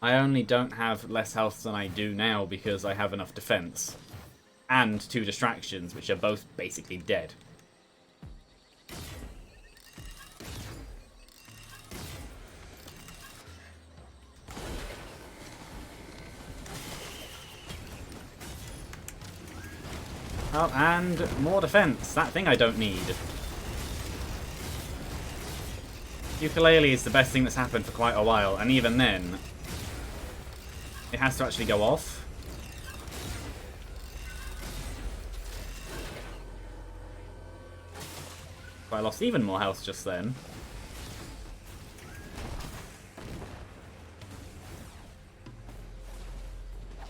I only don't have less health than I do now because I have enough defense. And 2 distractions, which are both basically dead. Oh, and more defense. That thing I don't need. Ukulele is the best thing that's happened for quite a while, and even then, it has to actually go off. But I lost even more health just then.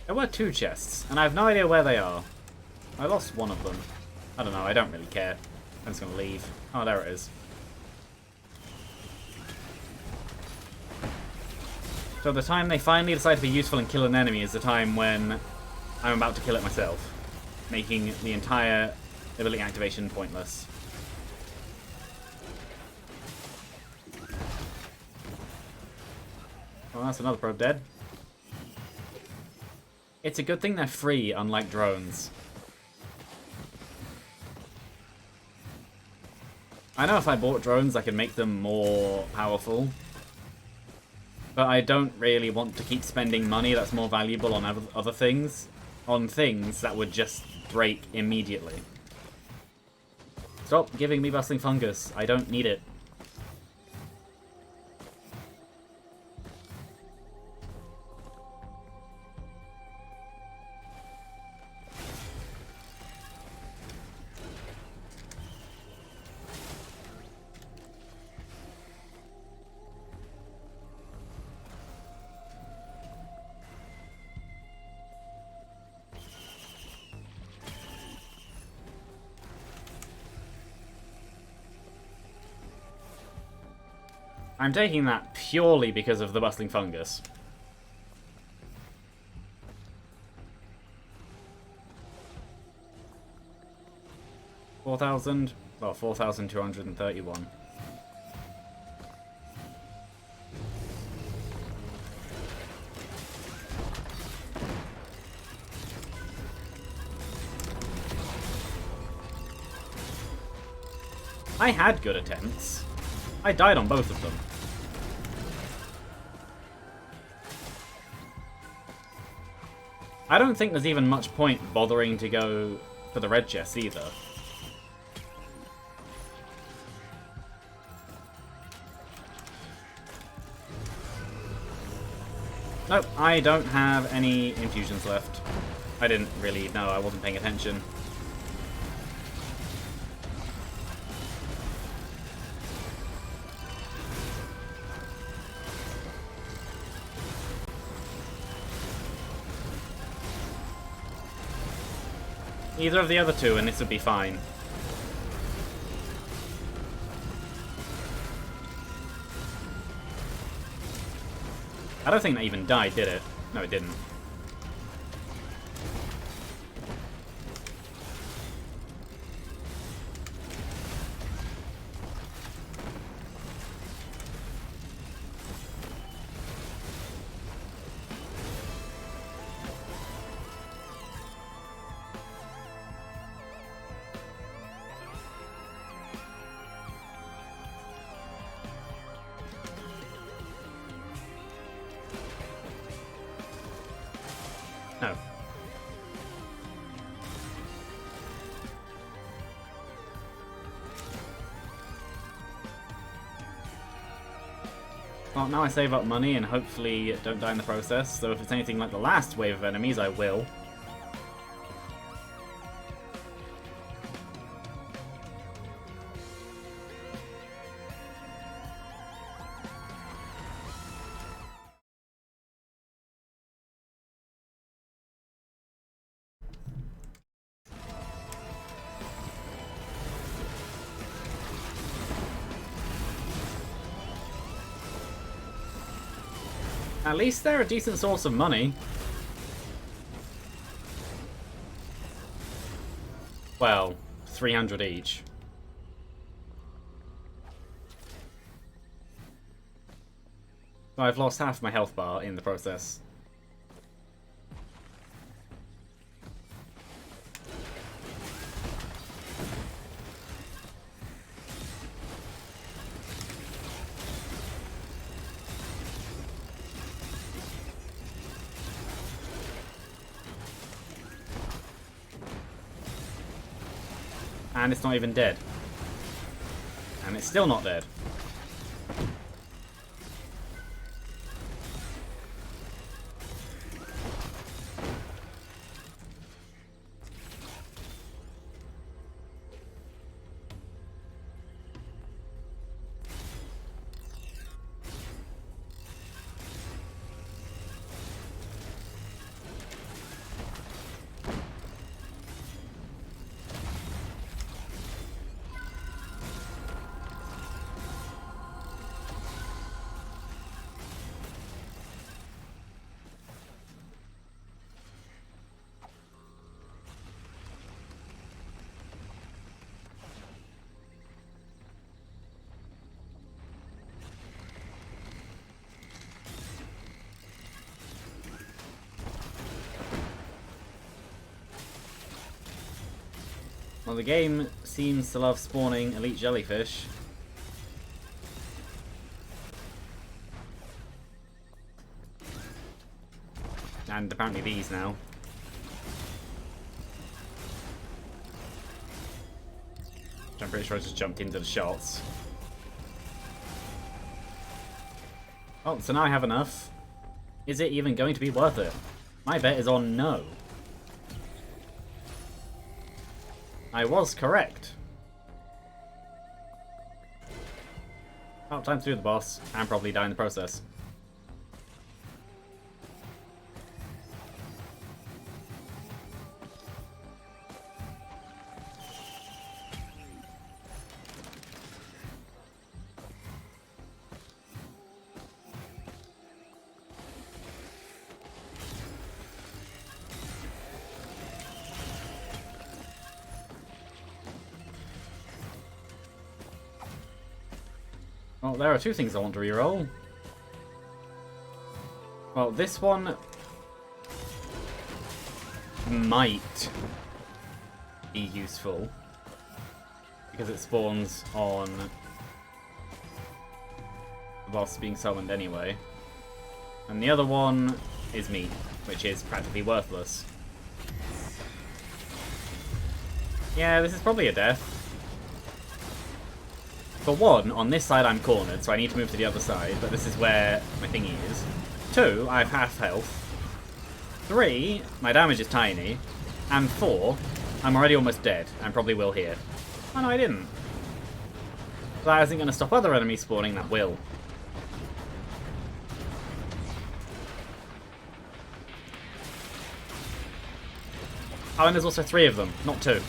There were 2 chests, and I have no idea where they are. I lost one of them. I don't know, I don't really care. I'm just gonna leave. Oh, there it is. So the time they finally decide to be useful and kill an enemy is the time when I'm about to kill it myself, making the entire ability activation pointless. Well, that's another probe dead. It's a good thing they're free, unlike drones. I know if I bought drones, I could make them more powerful. But I don't really want to keep spending money that's more valuable on other things. On things that would just break immediately. Stop giving me bustling fungus. I don't need it. I'm taking that purely because of the bustling fungus. $4,000? Well, 4,231. I had good attempts. I died on both of them. I don't think there's even much point bothering to go for the red chest either. Nope, I don't have any infusions left. I didn't really know, I wasn't paying attention. Either of the other two and this would be fine. I don't think that even died, did it? No, it didn't. No. Well, now I save up money and hopefully don't die in the process, so if it's anything like the last wave of enemies, I will. At least they're a decent source of money. Well, 300 each. So I've lost half my health bar in the process. And it's not even dead. And it's still not dead. Well, the game seems to love spawning elite jellyfish. And apparently these now. Which I'm pretty sure I just jumped into the shots. Oh, so now I have enough. Is it even going to be worth it? My bet is on no. I was correct. Oh, time to do the boss, and probably die in the process. Well, there are two things I want to reroll. Well, this one might be useful because it spawns on the boss being summoned anyway. And the other one is me, which is practically worthless. Yeah, this is probably a death. For one, on this side I'm cornered, so I need to move to the other side, but this is where my thingy is. 2, I have half health. 3, my damage is tiny. And 4, I'm already almost dead, and probably will here. Oh no, I didn't. That isn't going to stop other enemies spawning, that will. Oh, and there's also 3 of them, not 2.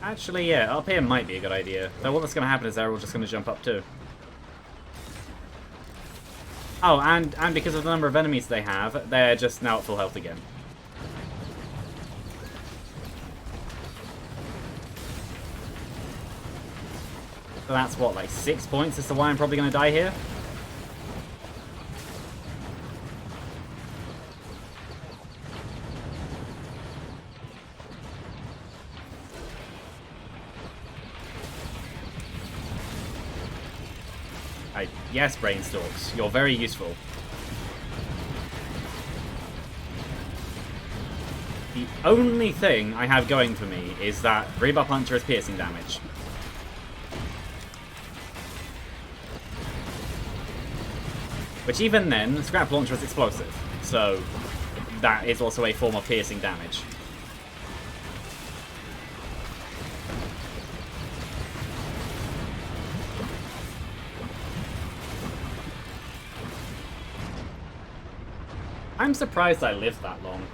Actually, yeah, up here might be a good idea. Though what's going to happen is they're all just going to jump up too. Oh, and because of the number of enemies they have, they're just now at full health again. So that's what, like 6 points as to why I'm probably going to die here? Yes, Brainstalks, you're very useful. The only thing I have going for me is that Rebar Puncher is piercing damage. Which even then, Scrap Launcher is explosive, so that is also a form of piercing damage. I'm surprised I lived that long.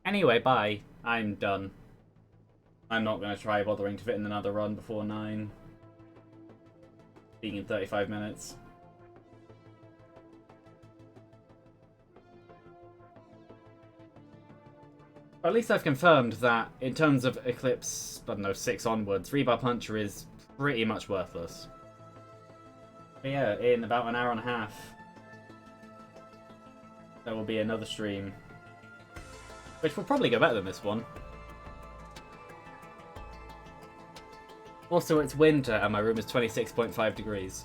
Anyway, bye. I'm done. I'm not going to try bothering to fit in another run before 9. Being in 35 minutes. At least I've confirmed that in terms of Eclipse, I don't know, 6 onwards, Rebar Puncher is pretty much worthless. But yeah, in about an hour and a half, there will be another stream, which will probably go better than this one. Also, it's winter and my room is 26.5 degrees.